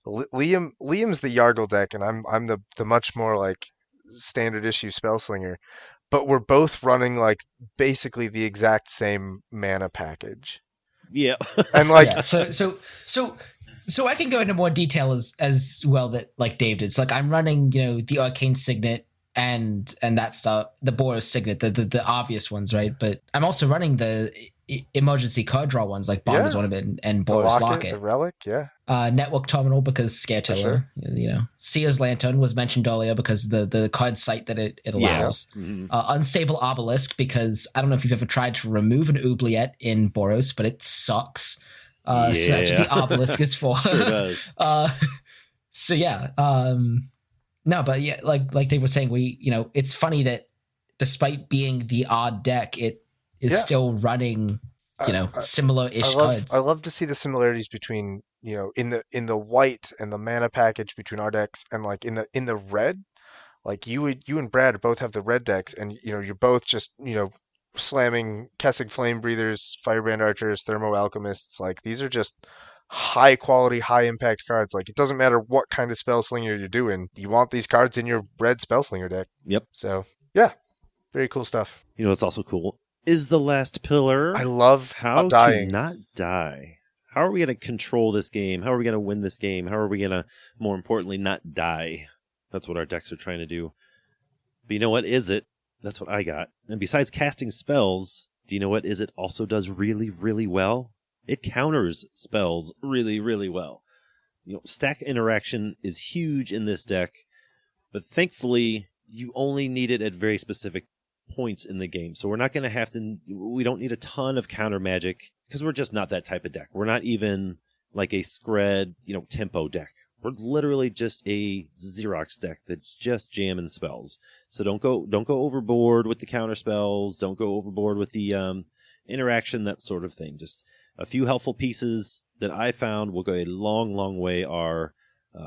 Liam's the Yargle deck, and I'm the much more like standard issue Spellslinger. But we're both running like basically the exact same mana package. Yeah. And like So I can go into more detail as well that like Dave did. So like I'm running, the Arcane Signet and that stuff, the Boros Signet, the obvious ones, right? But I'm also running the emergency card draw ones like Bond is one of it and Boros Locket. The Relic, yeah. Network Terminal because Scare Tiller. Sure. Seer's Lantern was mentioned earlier because the card site that it allows. Yeah. Mm-hmm. Unstable Obelisk because I don't know if you've ever tried to remove an Oubliette in Boros, but it sucks. So that's what the Obelisk is for. Sure does. So yeah. No, but yeah, like Dave was saying, it's funny that despite being the odd deck, it is still running, similar-ish cards. I love to see the similarities between, in the white and the mana package between our decks, and like in the red, like you and Brad both have the red decks, and you're both just slamming Kessig Flame Breathers, Firebrand Archers, Thermo Alchemists. Like these are just high quality, high impact cards. Like it doesn't matter what kind of Spellslinger you're doing, you want these cards in your red Spellslinger deck. Yep. So yeah, very cool stuff. What's also cool is the last pillar. I love how dying. to not die. How are we going to control this game? How are we going to win this game? How are we going to, more importantly, not die? That's what our decks are trying to do. But you know what? Is it? That's what I got. And besides casting spells, do you know what Is It also does really, really well? It counters spells really, really well. Stack interaction is huge in this deck, but thankfully, you only need it at very specific points in the game. So we're not going to we don't need a ton of counter magic, because we're just not that type of deck. We're not even like a Scred, tempo deck. We're literally just a Xerox deck that's just jamming spells. So don't go overboard with the counter spells. Don't go overboard with the interaction, that sort of thing. Just a few helpful pieces that I found will go a long, long way are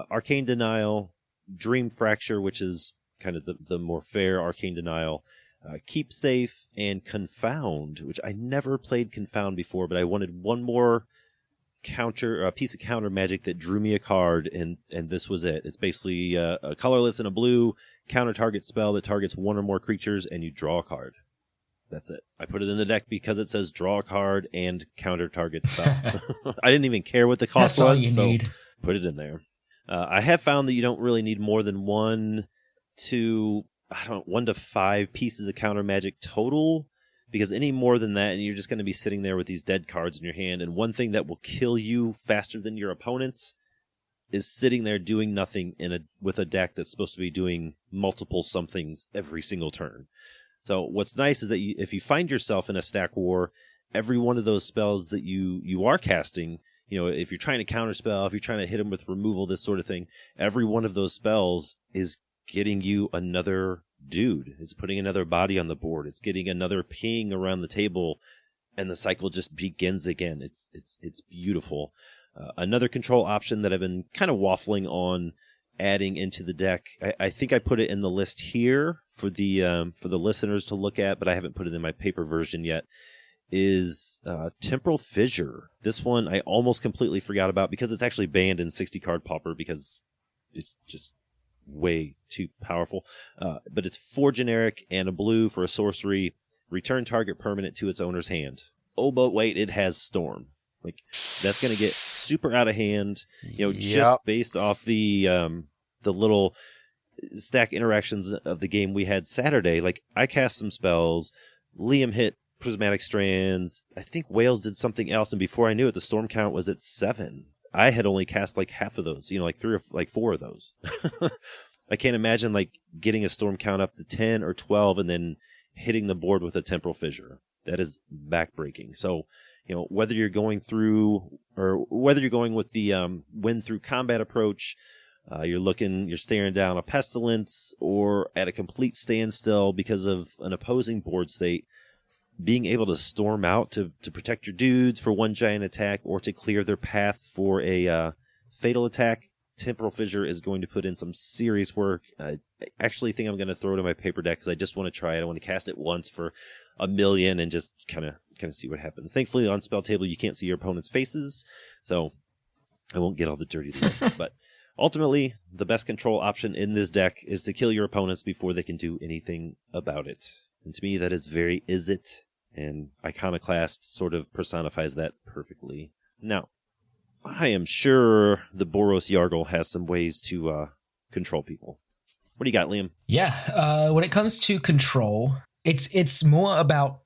Arcane Denial, Dream Fracture, which is kind of the more fair Arcane Denial, Keep Safe, and Confound, which I never played Confound before, but I wanted one more a piece of counter magic that drew me a card, and this was it. It's basically a colorless and a blue counter target spell that targets one or more creatures, and you draw a card. That's it. I put it in the deck because it says draw a card and counter target spell. I didn't even care what the cost That's all was, you so need. Put it in there. I have found that you don't really need more than 1 to 5 pieces of counter magic total, because any more than that, and you're just going to be sitting there with these dead cards in your hand. And one thing that will kill you faster than your opponents is sitting there doing nothing with a deck that's supposed to be doing multiple somethings every single turn. So what's nice is that if you find yourself in a stack war, every one of those spells that you are casting, if you're trying to counterspell, if you're trying to hit them with removal, this sort of thing, every one of those spells is getting you another dude. It's putting another body on the board. It's getting another ping around the table, and the cycle just begins again. It's beautiful. Another control option that I've been kind of waffling on adding into the deck. I think I put it in the list here for the listeners to look at, but I haven't put it in my paper version yet. Is Temporal Fissure. This one I almost completely forgot about because it's actually banned in 60 card Pauper because it's just way too powerful. But it's 4 generic and a blue for a sorcery. Return target permanent to its owner's hand. Oh, but wait, it has Storm. Like, that's going to get super out of hand. Just based off the little stack interactions of the game we had Saturday. Like, I cast some spells. Liam hit Prismatic Strands. I think Wales did something else, and before I knew it, the Storm count was at 7. I had only cast like half of those, like 3 or like 4 of those. I can't imagine like getting a Storm count up to 10 or 12 and then hitting the board with a Temporal Fissure. That is backbreaking. So, whether you're going through or whether you're going with the win through combat approach, you're staring down a Pestilence or at a complete standstill because of an opposing board state, being able to storm out to protect your dudes for one giant attack or to clear their path for a fatal attack, Temporal Fissure is going to put in some serious work. I actually think I'm going to throw it in my paper deck because I just want to try it. I want to cast it once for 1 million and just kind of see what happens. Thankfully, on Spell Table, you can't see your opponent's faces, so I won't get all the dirty looks. But ultimately, the best control option in this deck is to kill your opponents before they can do anything about it. And to me, that is very Is It, and Iconoclast sort of personifies that perfectly. Now, I am sure the Boros Yargle has some ways to control people. What do you got, Liam? Yeah, when it comes to control, it's more about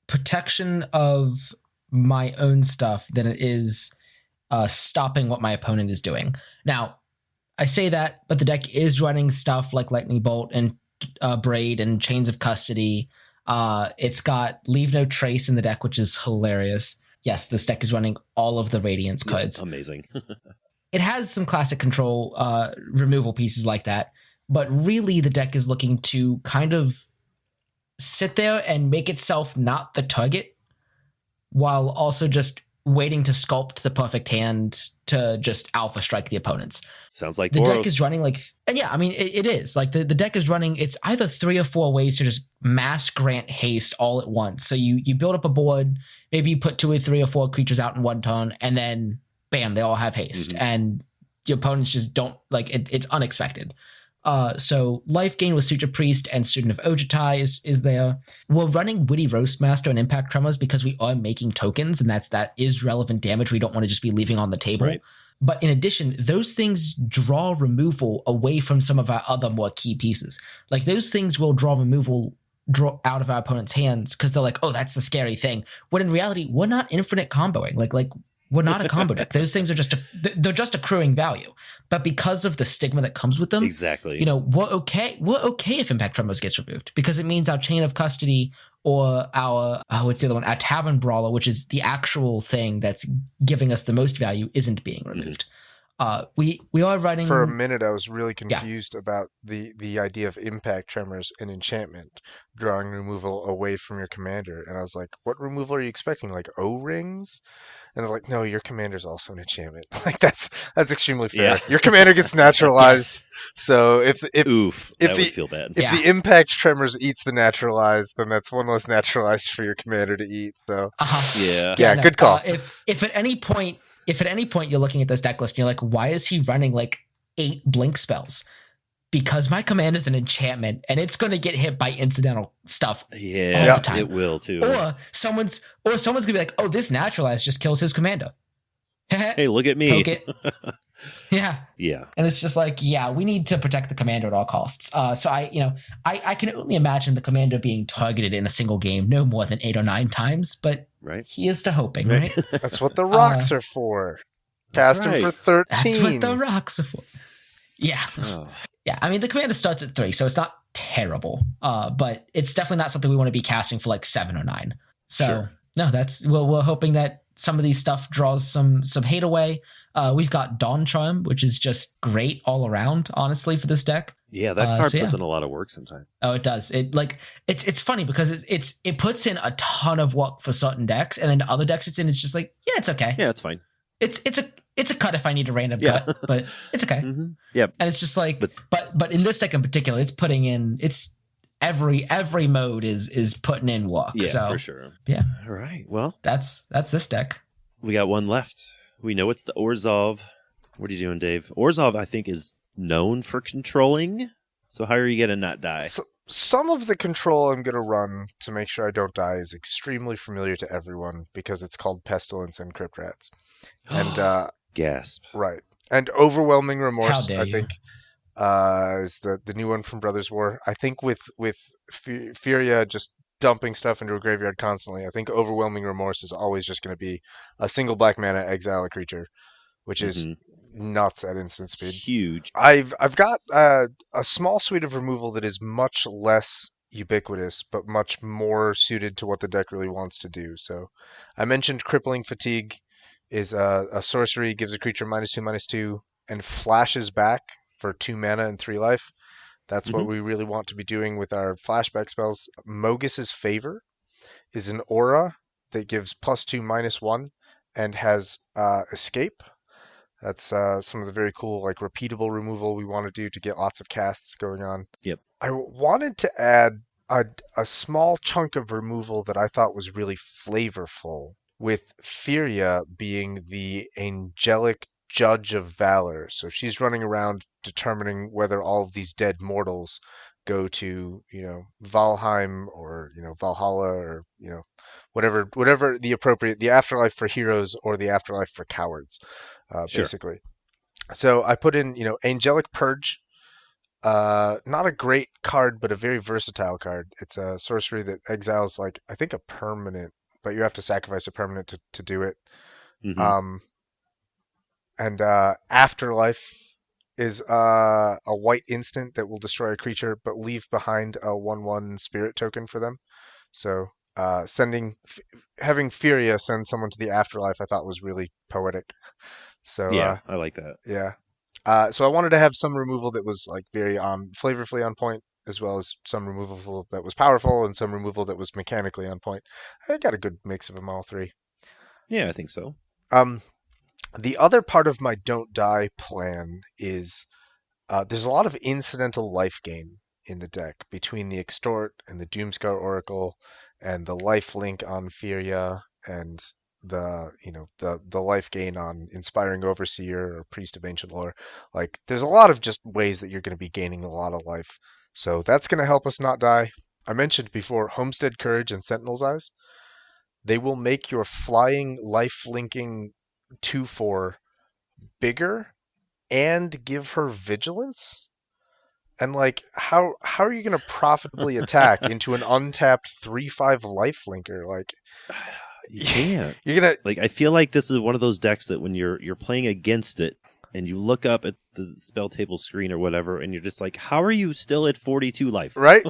protection of my own stuff than it is stopping what my opponent is doing. Now, I say that, but the deck is running stuff like Lightning Bolt and Braid and Chains of Custody. It's got Leave No Trace in the deck, which is hilarious. Yes, this deck is running all of the Radiance cards. Amazing. It has some classic control removal pieces like that, but really the deck is looking to kind of sit there and make itself not the target while also just waiting to sculpt the perfect hand to just alpha strike the opponents. Sounds like The Boros. deck is running and yeah, I mean, it is. Like the deck is running, it's either 3 or 4 ways to just mass grant haste all at once. So you build up a board, maybe you put 2 or 3 or 4 creatures out in one turn, and then bam, they all have haste. Mhm. And your opponents just don't, it's unexpected. So Life Gain with Suture Priest and Student of Ojutai is there. We're running Witty Roastmaster and Impact Tremors because we are making tokens, and that is relevant damage we don't want to just be leaving on the table. Right. But in addition, those things draw removal away from some of our other more key pieces. Like those things will draw out of our opponent's hands because they're like, oh, that's the scary thing. When in reality, we're not infinite comboing. Like we're not a combo deck. Those things are they're just accruing value. But because of the stigma that comes with them, Exactly. we're okay. We're okay if Impact Tremors gets removed because it means our Chain of Custody or our what's the other one? Our Tavern Brawler, which is the actual thing that's giving us the most value, isn't being removed. We are running. For a minute, I was really confused about the idea of Impact Tremors and enchantment drawing removal away from your commander, and I was like, "What removal are you expecting? Like O-rings?" And I was like, "No, your commander's also an enchantment. Like that's extremely fair. Yeah. Your commander gets naturalized, so if Oof, if that the- would feel bad. if the Impact Tremors eats the naturalized, then that's one less naturalized for your commander to eat. So Yeah. no, good call. If at any point you're looking at this deck list and you're like, why is he running like 8 blink spells? Because my command is an enchantment and it's going to get hit by incidental stuff. Yeah, all the time. it will too. Or someone's going to be like, oh, this naturalized just kills his commander. Hey, look at me. Poke it. Yeah. Yeah. And it's just like, yeah, we need to protect the commander at all costs. So I can only imagine the commander being targeted in a single game no more than 8 or 9 times, but Right. here's to hoping, right? That's what the rocks are for. Cast them for 13. That's what the rocks are for. Yeah. Oh. Yeah. I mean, the commander starts at 3, so it's not terrible. But it's definitely not something we want to be casting for like 7 or 9. So Sure. no, we're hoping that some of these stuff draws some hate away. We've got Dawn Charm, which is just great all around, honestly, for this deck. Yeah, that card so puts yeah. in a lot of work sometimes. Oh, it does. It's funny because it puts in a ton of work for certain decks, and then the other decks it's in, it's just like, yeah, it's okay. Yeah, it's fine. It's a cut if I need a random Yeah. cut, but it's okay. Mm-hmm. Yep. And it's just like, But- but in this deck in particular, it's putting in every mode is putting in work. Yeah, so, for sure. Yeah. All right. Well, That's this deck. we got one left. We know it's the Orzhov. What are you doing, Dave? Orzhov, I think, is known for controlling. So how are you going to not die? So, some of the control I'm going to run to make sure I don't die is extremely familiar to everyone because it's called Pestilence and Crypt Rats. And Gasp. right. And Overwhelming How Remorse, dare I you. think, is the new one from Brothers War. I think with Furia just dumping stuff into a graveyard constantly, I think Overwhelming Remorse is always just going to be a single black mana exile a creature, which is nuts at instant speed. Huge. I've got a small suite of removal that is much less ubiquitous, but much more suited to what the deck really wants to do. So I mentioned Crippling Fatigue is a sorcery, gives a creature -2/-2, and flashes back for 2 mana and 3 life. That's what we really want to be doing with our flashback spells. Mogus's Favor is an aura that gives +2/-1 and has Escape. That's some of the very cool, like, repeatable removal we want to do to get lots of casts going on. Yep. I wanted to add a small chunk of removal that I thought was really flavorful, with Furia being the angelic judge of valor. So she's running around determining whether all of these dead mortals go to, Valheim or, Valhalla or, whatever the afterlife for heroes or the afterlife for cowards, basically. So I put in, Angelic Purge. Not a great card, but a very versatile card. It's a sorcery that exiles, like, I think a permanent, but you have to sacrifice a permanent to do it. And Afterlife is a white instant that will destroy a creature, but leave behind a 1/1 spirit token for them. So having Furia send someone to the afterlife, I thought was really poetic. So Yeah, I like that. yeah. So I wanted to have some removal that was like very flavorfully on point. as well as some removal that was powerful and some removal that was mechanically on point. I got a good mix of them all three. Yeah, I think so. The other part of my don't die plan is there's a lot of incidental life gain in the deck between the Extort and the Doomscar Oracle and the life link on Furia and the life gain on Inspiring Overseer or Priest of Ancient Lore. Like, there's a lot of just ways that you're going to be gaining a lot of life. So that's going to help us not die. I mentioned before Homestead Courage and Sentinel's Eyes. They will make your flying life linking 2/4 bigger and give her vigilance. And like, how are you going to profitably attack into an untapped 3/5 life linker? Like, You can't. You're gonna like. I feel like this is one of those decks that when you're playing against it and you look up at the spell table screen or whatever, and you're just like, how are you still at 42 life? right.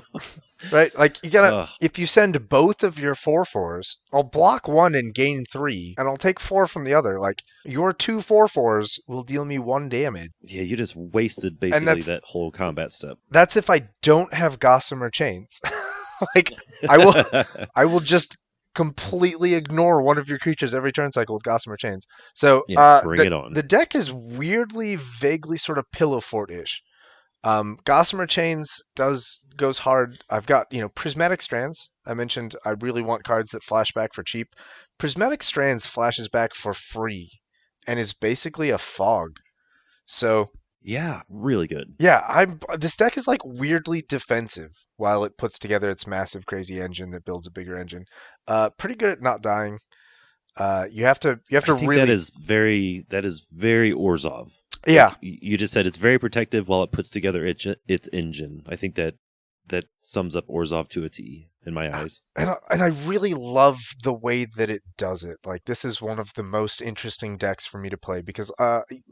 Like, you gotta. Ugh. If you send both of your 4/4s, I'll block one and gain 3, and I'll take 4 from the other. Like, your 2 4/4s will deal me 1 damage. Yeah, you just wasted basically that whole combat step. That's if I don't have Gossamer Chains. Like, I will just completely ignore one of your creatures every turn cycle with Gossamer Chains. So bring it on. The deck is weirdly, vaguely sort of Pillow Fort-ish. Gossamer Chains goes hard. I've got, Prismatic Strands. I mentioned I really want cards that flash back for cheap. Prismatic Strands flashes back for free and is basically a fog. So yeah, really good. yeah, this deck is like weirdly defensive while it puts together its massive crazy engine that builds a bigger engine. Pretty good at not dying. You have to I think really that is very Orzhov. Yeah. Like, you just said it's very protective while it puts together its engine. I think that sums up Orzhov to a T in my eyes. And I really love the way that it does it. Like, this is one of the most interesting decks for me to play because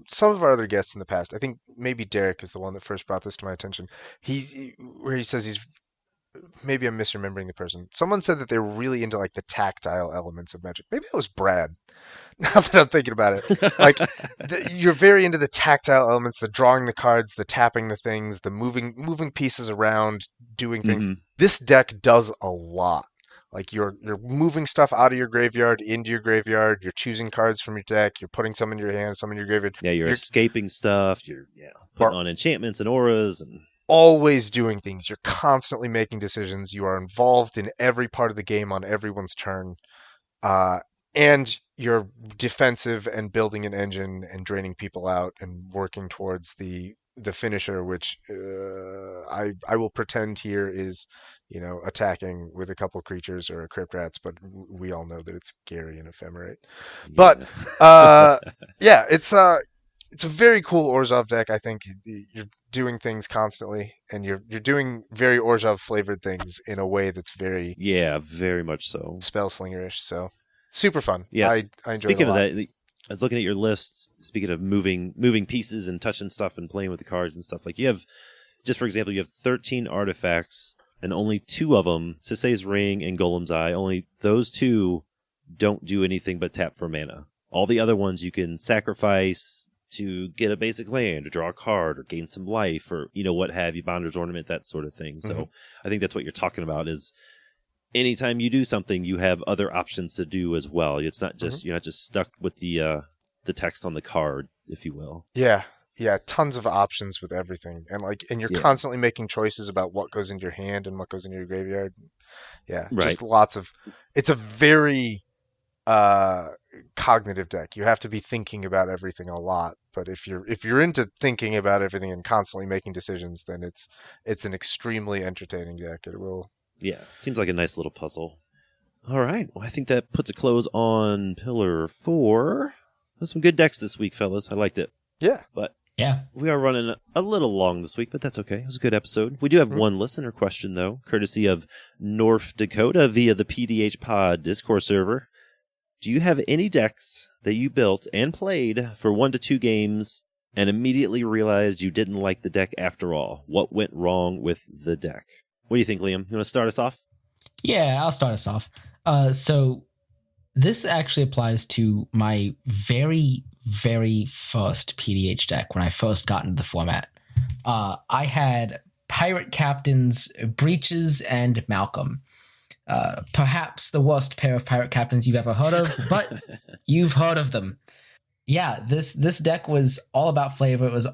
some of our other guests in the past, I think maybe Derek is the one that first brought this to my attention. Where he says he's, maybe I'm misremembering the person. Someone said that they were really into like the tactile elements of Magic. Maybe that was Brad. Now that I'm thinking about it, like you're very into the tactile elements, the drawing the cards, the tapping the things, the moving pieces around, doing things. Mm-hmm. This deck does a lot. Like you're moving stuff out of your graveyard into your graveyard. You're choosing cards from your deck. You're putting some in your hand, some in your graveyard. Yeah, you're escaping stuff. You're putting on enchantments and auras and always doing things. You're constantly making decisions. You are involved in every part of the game on everyone's turn. And you're defensive and building an engine and draining people out and working towards the finisher, which I will pretend here is, attacking with a couple creatures or a Crypt Rats, but we all know that it's Gary and Ephemerate. yeah. But yeah, it's a very cool Orzhov deck. I think you're doing things constantly, and you're doing very Orzhov flavored things in a way that's very very much so Spellslinger-ish. So super fun. Yes. I enjoy Speaking it a lot. of that, I was looking at your lists. Speaking of moving pieces and touching stuff and playing with the cards and stuff, like you have, just for example, you have 13 artifacts, and only 2 of them, Sisei's Ring and Golem's Eye, only those 2 don't do anything but tap for mana. All the other ones you can sacrifice to get a basic land or draw a card or gain some life or what have you, Bonder's Ornament, that sort of thing. So I think that's what you're talking about is anytime you do something, you have other options to do as well. It's not just you're not just stuck with the text on the card, if you will. Yeah, tons of options with everything, and you're constantly making choices about what goes into your hand and what goes into your graveyard. Yeah, right. Just lots of. It's a very cognitive deck. You have to be thinking about everything a lot. But if you're into thinking about everything and constantly making decisions, then it's an extremely entertaining deck. It will. Yeah, seems like a nice little puzzle. All right, well, I think that puts a close on Pillar 4. There's some good decks this week, fellas. I liked it. Yeah. But yeah, we are running a little long this week, but that's okay. It was a good episode. We do have one listener question, though, courtesy of North Dakota via the PDH Pod Discord server. Do you have any decks that you built and played for 1 to 2 games and immediately realized you didn't like the deck after all? What went wrong with the deck? What do you think, Liam? You want to start us off? Yeah, I'll start us off. So this actually applies to my very, very first PDH deck when I first got into the format. I had pirate captains Breeches and Malcolm. Perhaps the worst pair of pirate captains you've ever heard of, but you've heard of them. Yeah, this deck was all about flavor. It was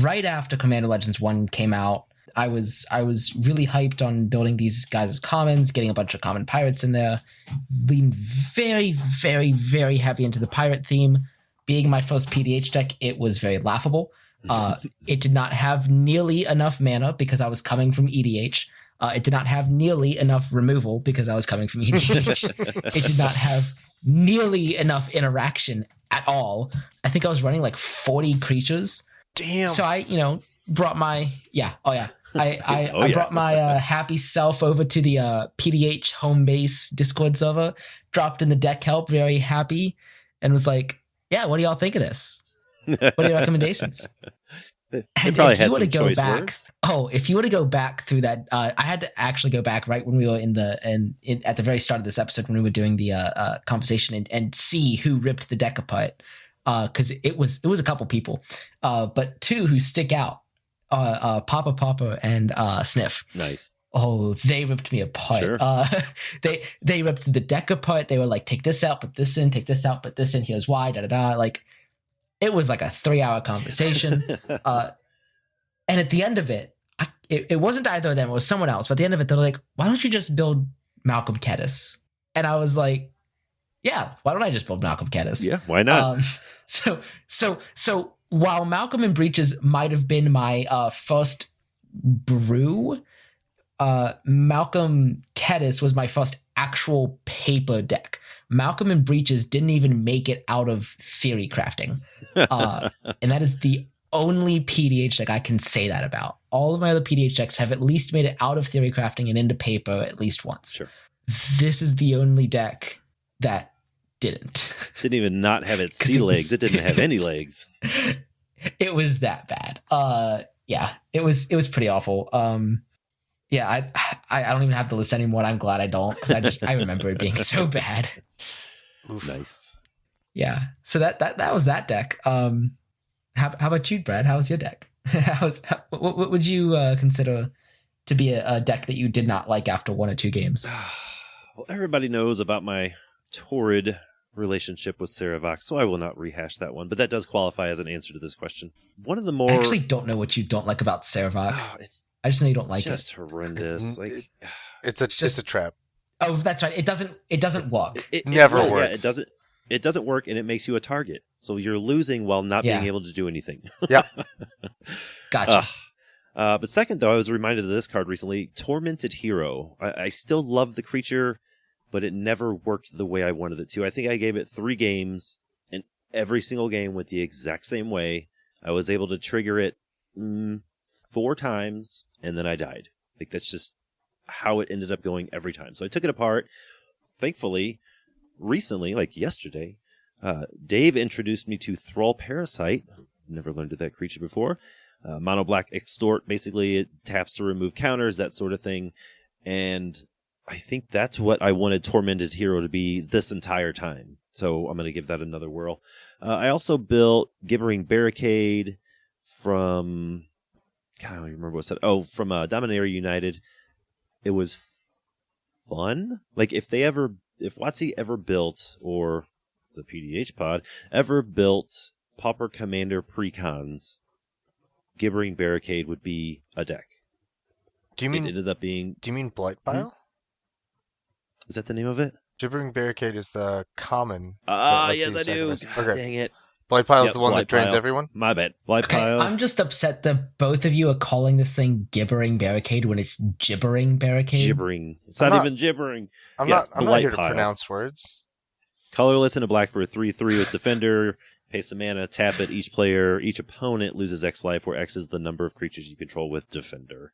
right after Commander Legends 1 came out. I was really hyped on building these guys as commons, getting a bunch of common pirates in there, leaned very, very, very heavy into the pirate theme. Being my first PDH deck, it was very laughable. It did not have nearly enough mana because I was coming from EDH. It did not have nearly enough removal because I was coming from EDH. It did not have nearly enough interaction at all. I think I was running like 40 creatures. Damn. So I, brought my I brought my happy self over to the PDH home base Discord server, dropped in the deck help, very happy, and was like, "Yeah, what do y'all think of this? What are your recommendations?" They And probably if you had were to some go choice back, words. if you were to go back through that, I had to actually go back right when we were at the very start of this episode when we were doing the conversation and see who ripped the deck apart, because it was a couple people, but two who stick out, Pauper and Sniff. Nice. Oh, they ripped me apart. Sure. They ripped the deck apart. They were like, take this out, put this in, take this out, put this in. Here's why. Da da da. Like, it was like a 3-hour conversation. And at the end of it, it wasn't either of them. It was someone else. But at the end of it, they're like, why don't you just build Malcolm Kedis? And I was like, yeah, why don't I just build Malcolm Kedis? Yeah, why not? So while Malcolm and Breeches might have been my first brew, Malcolm Kedis was my first actual paper deck. Malcolm and Breeches didn't even make it out of theory crafting. And that is the only PDH deck I can say that about. All of my other PDH decks have at least made it out of theory crafting and into paper at least once. Sure. This is the only deck that didn't. Didn't even not have its sea legs. It didn't have any legs. It was that bad. Yeah, it was pretty awful. Yeah, I don't even have the list anymore. And I'm glad I don't, because I remember it being so bad. Oof. Nice. Yeah. So that was that deck. How about you, Brad? How was your deck? What would you consider to be a deck that you did not like after 1 or 2 games? Well, everybody knows about my torrid relationship with Saravox, so I will not rehash that one. But that does qualify as an answer to this question. One of the more I actually don't know what you don't like about Saravox. I just know you don't like just horrendous. Like It's a trap. Oh, that's right. It doesn't work. it Never really- works. Yeah, it doesn't work, and it makes you a target. So you're losing while not being Yeah. able to do anything. Yeah. Gotcha. But second, though, I was reminded of this card recently, Tormented Hero. I still love the creature, but it never worked the way I wanted it to. I think I gave it 3 games, and every single game went the exact same way. I was able to trigger it 4 times, and then I died. Like, that's just how it ended up going every time. So I took it apart. Thankfully, recently, like yesterday, Dave introduced me to Thrall Parasite. Never learned of that creature before. Mono black extort, basically it taps to remove counters, that sort of thing. And I think that's what I wanted Tormented Hero to be this entire time. So I'm going to give that another whirl. I also built Gibbering Barricade from... God, I don't even remember what it said. Oh, from Dominaria United. It was fun. Like, if WotC ever built, or the PDH Pod, ever built Pauper Commander precons, Gibbering Barricade would be a deck. Do you mean It ended up being... Blight Bile? Is that the name of it? Gibbering Barricade is the common. Ah, that lets yes, you I do. sacrifice. God, Okay. dang it. Blight Pile is Yep, the one Blight that drains Pile. everyone? My bad. Blight Okay, Pile. I'm just upset that both of you are calling this thing Gibbering Barricade when it's Gibbering Barricade. Gibbering. It's I'm not not- even gibbering. I'm Yes, not Blight here to Pile. pronounce words. Colorless and a black for a 3/3 with Defender. Pay some mana, tap it. Each opponent loses X life, where X is the number of creatures you control with Defender.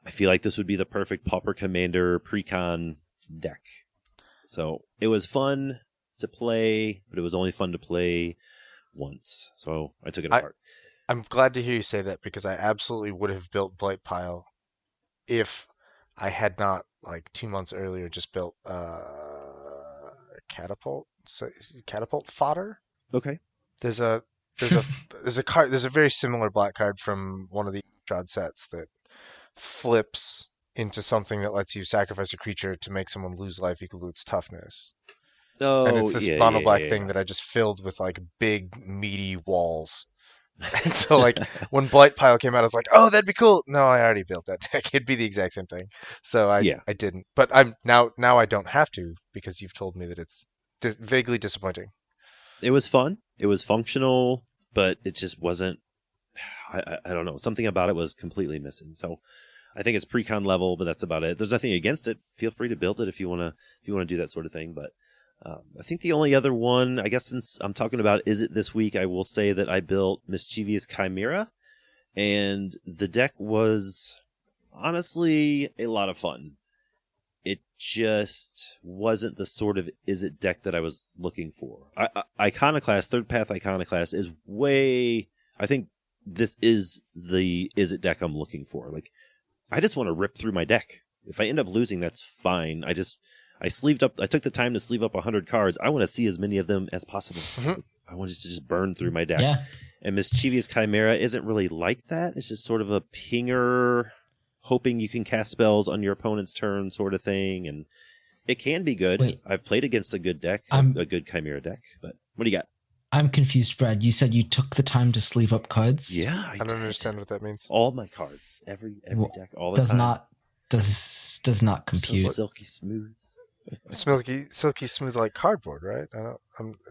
I feel like this would be the perfect Pauper Commander precon deck. So it was fun to play, but it was only fun to play once. So I took it apart. I'm glad to hear you say that, because I absolutely would have built Blight Pile if I had not, like 2 months earlier, just built Catapult. So Catapult Fodder. Okay. There's a card. There's a very similar black card from one of the Strahd sets that flips into something that lets you sacrifice a creature to make someone lose life equal to its toughness. And Oh, it's this yeah, mono yeah, black yeah, thing yeah. that I just filled with like big meaty walls. And so like when Blight Pile came out, I was like, oh, that'd be cool. No, I already built that deck. It'd be the exact same thing. So I Yeah. didn't. But I'm now I don't have to because you've told me that it's vaguely disappointing. It was fun. It was functional, but it just wasn't. I don't know. Something about it was completely missing. So I think it's pre-con level, but that's about it. There's nothing against it. Feel free to build it if you want to do that sort of thing. But I think the only other one, I guess, since I'm talking about is it this week, I will say that I built Mischievous Chimera, and the deck was honestly a lot of fun. It just wasn't the sort of is it deck that I was looking for. Iconoclast, Third Path Iconoclast is way. I think this is the is it deck I'm looking for. Like, I just want to rip through my deck. If I end up losing, that's fine. I sleeved up. I took the time to sleeve up 100 cards. I want to see as many of them as possible. Mhm. I want to just burn through my deck. Yeah. And Mischievous Chimera isn't really like that. It's just sort of a pinger, hoping you can cast spells on your opponent's turn sort of thing. And it can be good. Wait. I've played against a good deck, I'm- a good Chimera deck. But what do you got? I'm confused, Brad. You said you took the time to sleeve up cards? Yeah, I don't understand what that means. All my cards, every Well, deck, all the Does time. not does not compute. So silky smooth. Silky smooth like cardboard, right?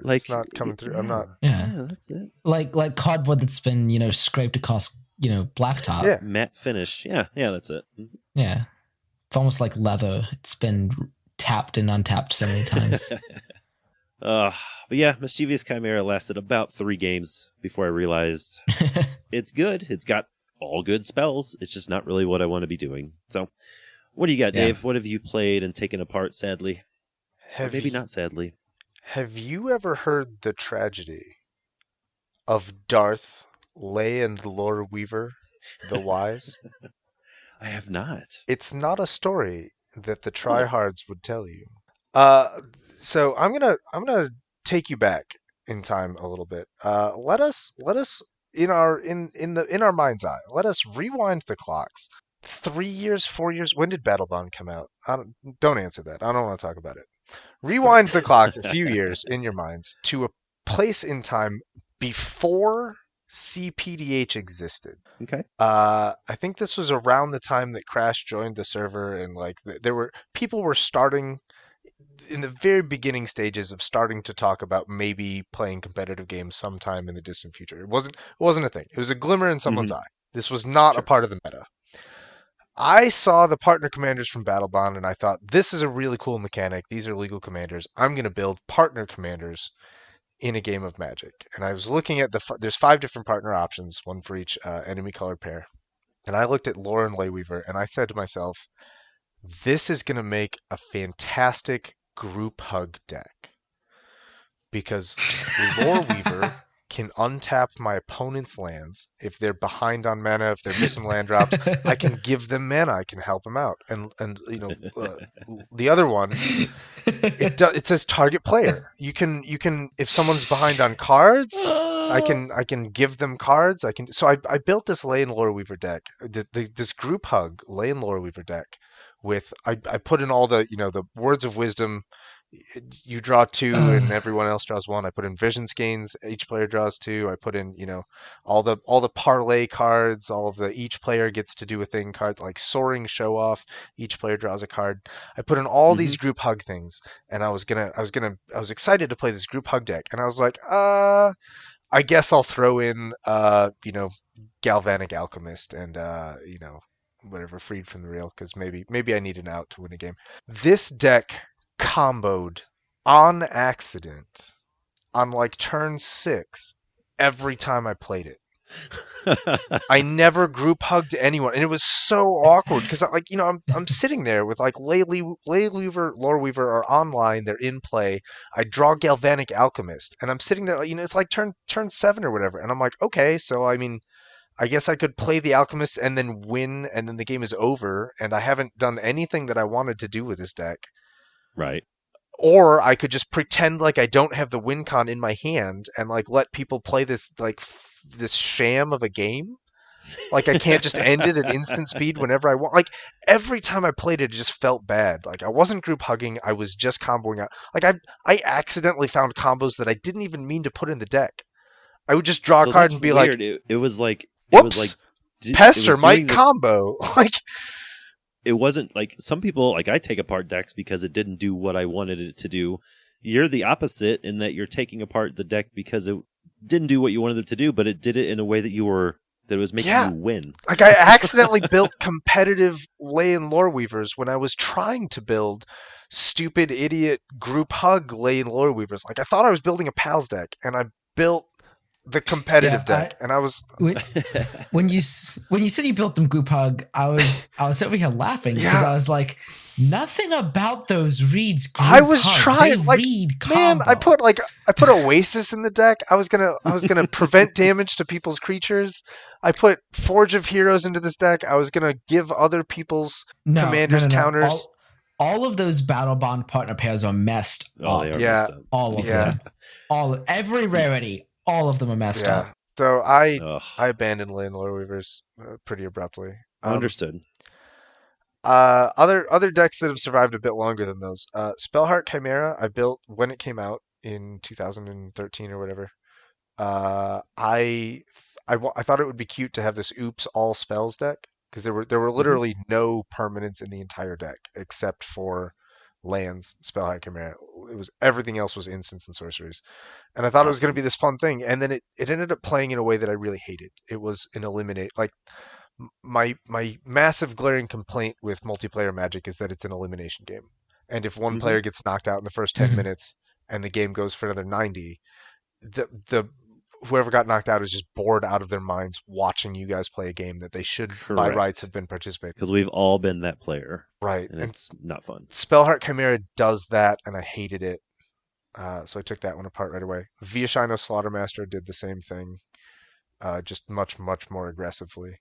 It's not coming through. I'm not. Yeah. That's it. Like cardboard that's been, scraped across, blacktop. Yeah. Matte finish. Yeah, that's it. Yeah. It's almost like leather. It's been tapped and untapped so many times. But yeah, Mischievous Chimera lasted about 3 games before I realized it's good. It's got all good spells. It's just not really what I want to be doing. So, what do you got, Yeah. Dave? What have you played and taken apart, sadly? Or maybe You, not sadly. Have you ever heard the tragedy of Darth, Lay, and Lore Weaver, the Wise? I have not. It's not a story that the tryhards would tell you. So I'm gonna take you back in time a little bit. Let us in our mind's eye. Let us rewind the clocks. 3 years, 4 years. When did Battlebond come out? Don't answer that. I don't want to talk about it. Rewind the clocks a few years in your minds to a place in time before CPDH existed. Okay. I think this was around the time that Crash joined the server, and like people were starting in the very beginning stages of starting to talk about maybe playing competitive games sometime in the distant future. It wasn't a thing. It was a glimmer in someone's eye. This was not a part of the meta. I saw the partner commanders from Battlebond, and I thought, this is a really cool mechanic. These are legal commanders. I'm going to build partner commanders in a game of Magic. And I was looking at there's 5 different partner options, one for each enemy colored pair. And I looked at Lore and Layweaver, and I said to myself, this is going to make a fantastic group hug deck. Because Lore Weaver can untap my opponent's lands. If they're behind on mana, if they're missing land drops, I can give them mana. I can help them out. And the other one, it says target player. You can if someone's behind on cards, I can give them cards. So I built this Lay and Lore Weaver deck. This group hug Lay and Lore Weaver deck with I put in all the the words of wisdom. You draw 2 and everyone else draws 1. I put in Vision Skeins, each player draws 2. I put in, all the parlay cards, all of the each player gets to do a thing cards, like Soaring Show Off, each player draws a card. I put in all these group hug things, and I was excited to play this group hug deck, and I was like, I guess I'll throw in Galvanic Alchemist and whatever, Freed from the Real, because maybe I need an out to win a game. This deck comboed on accident on like turn 6 every time I played it. I never group hugged anyone, and it was so awkward because I'm sitting there with like Layweaver, Lore Weaver are online, they're in play. I draw Galvanic Alchemist, and I'm sitting there, it's like turn 7 or whatever, and I'm like, okay, so I guess I could play the Alchemist and then win, and then the game is over, and I haven't done anything that I wanted to do with this deck. Right. Or I could just pretend like I don't have the win con in my hand and like let people play this this sham of a game. Like, I can't just end it at instant speed whenever I want. Like, every time I played it, it just felt bad. Like, I wasn't group hugging. I was just comboing out. Like, I accidentally found combos that I didn't even mean to put in the deck. I would just draw a card and be weird. like, it was like, whoops, Pester might combo. Like, it wasn't like some people, like I take apart decks because it didn't do what I wanted it to do. You're the opposite in that you're taking apart the deck because it didn't do what you wanted it to do, but it did it in a way that it was making you win. Like, I accidentally built competitive Ley and Lore Weavers when I was trying to build stupid idiot group hug Ley and Lore Weavers. Like, I thought I was building a Pals deck, and I built the competitive deck, and I was when you said you built them group hug, I was over here laughing because I was like, nothing about those reads. I was trying, they like, read man, combo. I put Oasis in the deck. I was gonna prevent damage to people's creatures. I put Forge of Heroes into this deck. I was gonna give other people's commanders counters. All of those Battle Bond partner pairs are messed up. They are messed up. All of them. Every rarity. All of them are messed up. So I abandoned Ley and Lore Weavers pretty abruptly. Understood. Other decks that have survived a bit longer than those. Spellheart Chimera I built when it came out in 2013 or whatever. I thought it would be cute to have this Oops All Spells deck because there were literally no permanents in the entire deck except for lands. Spellheart Chimera. It was everything else was instants and sorceries, and I thought it was going to be this fun thing, and then it ended up playing in a way that I really hated. It was an eliminate. Like, my massive glaring complaint with multiplayer Magic is that it's an elimination game, and if one player gets knocked out in the first 10 minutes and the game goes for another 90, the whoever got knocked out is just bored out of their minds watching you guys play a game that they should by rights have been participating. Because we've all been that player. Right. And it's not fun. Spellheart Chimera does that, and I hated it. So I took that one apart right away. Viashino Slaughtermaster did the same thing, just much, much more aggressively.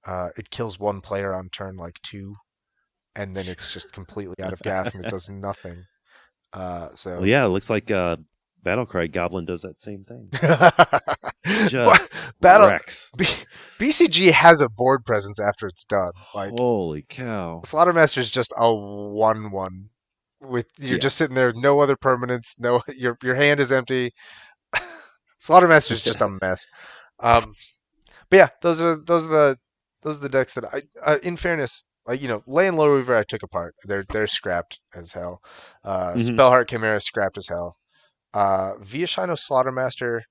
It kills one player on turn 2, and then it's just completely out of gas, and it does nothing. It looks like Battlecry Goblin does that same thing. Just wrecks. BCG has a board presence after it's done. Like, holy cow! Slaughtermaster is just a 1/1. With you're just sitting there, no other permanents, no your hand is empty. Slaughtermaster is just a mess. But yeah, those are the decks that I in fairness, Ley and Lore Weaver I took apart. They're scrapped as hell. Spellheart Chimera scrapped as hell. Viashino Slaughtermaster,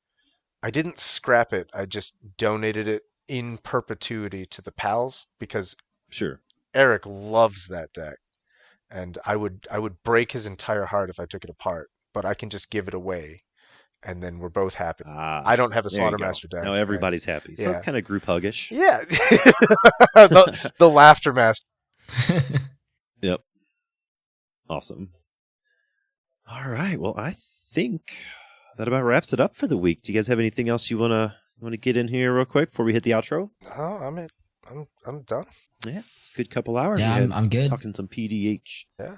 I didn't scrap it. I just donated it in perpetuity to the pals because Eric loves that deck, and I would break his entire heart if I took it apart. But I can just give it away, and then we're both happy. I don't have a Slaughtermaster deck. Now everybody's happy. So that's kind of group huggish. Yeah, the Laughter Master. Yep. Awesome. All right. Well, I think that about wraps it up for the week. Do you guys have anything else you wanna get in here real quick before we hit the outro? No, I'm done. Yeah, it's a good couple hours. Yeah, I'm good. Talking some PDH. Yeah.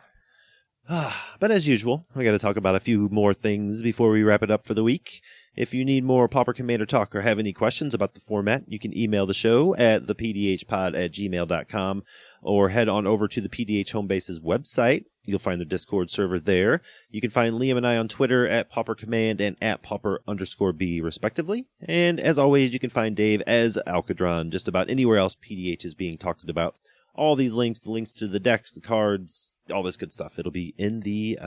But as usual, we got to talk about a few more things before we wrap it up for the week. If you need more Pauper Commander talk or have any questions about the format, you can email the show at thepdhpod@gmail.com or head on over to the PDH Homebase's website. You'll find the Discord server there. You can find Liam and I on Twitter at Pauper Command and at Pauper_B respectively. And as always, you can find Dave as Alcadron just about anywhere else PDH is being talked about. All these links, the links to the decks, the cards, all this good stuff. It'll be in the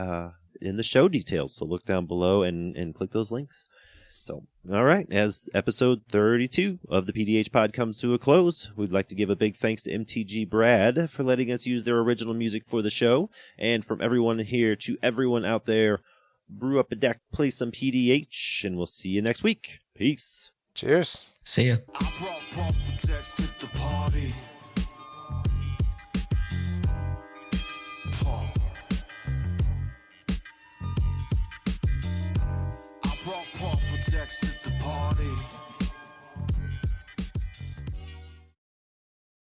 show details. So look down below and click those links. So, all right. As episode 32 of the PDH Pod comes to a close, we'd like to give a big thanks to MTG Brad for letting us use their original music for the show. And from everyone here to everyone out there, brew up a deck, play some PDH, and we'll see you next week. Peace. Cheers. See ya. I brought Pauper decks to the party.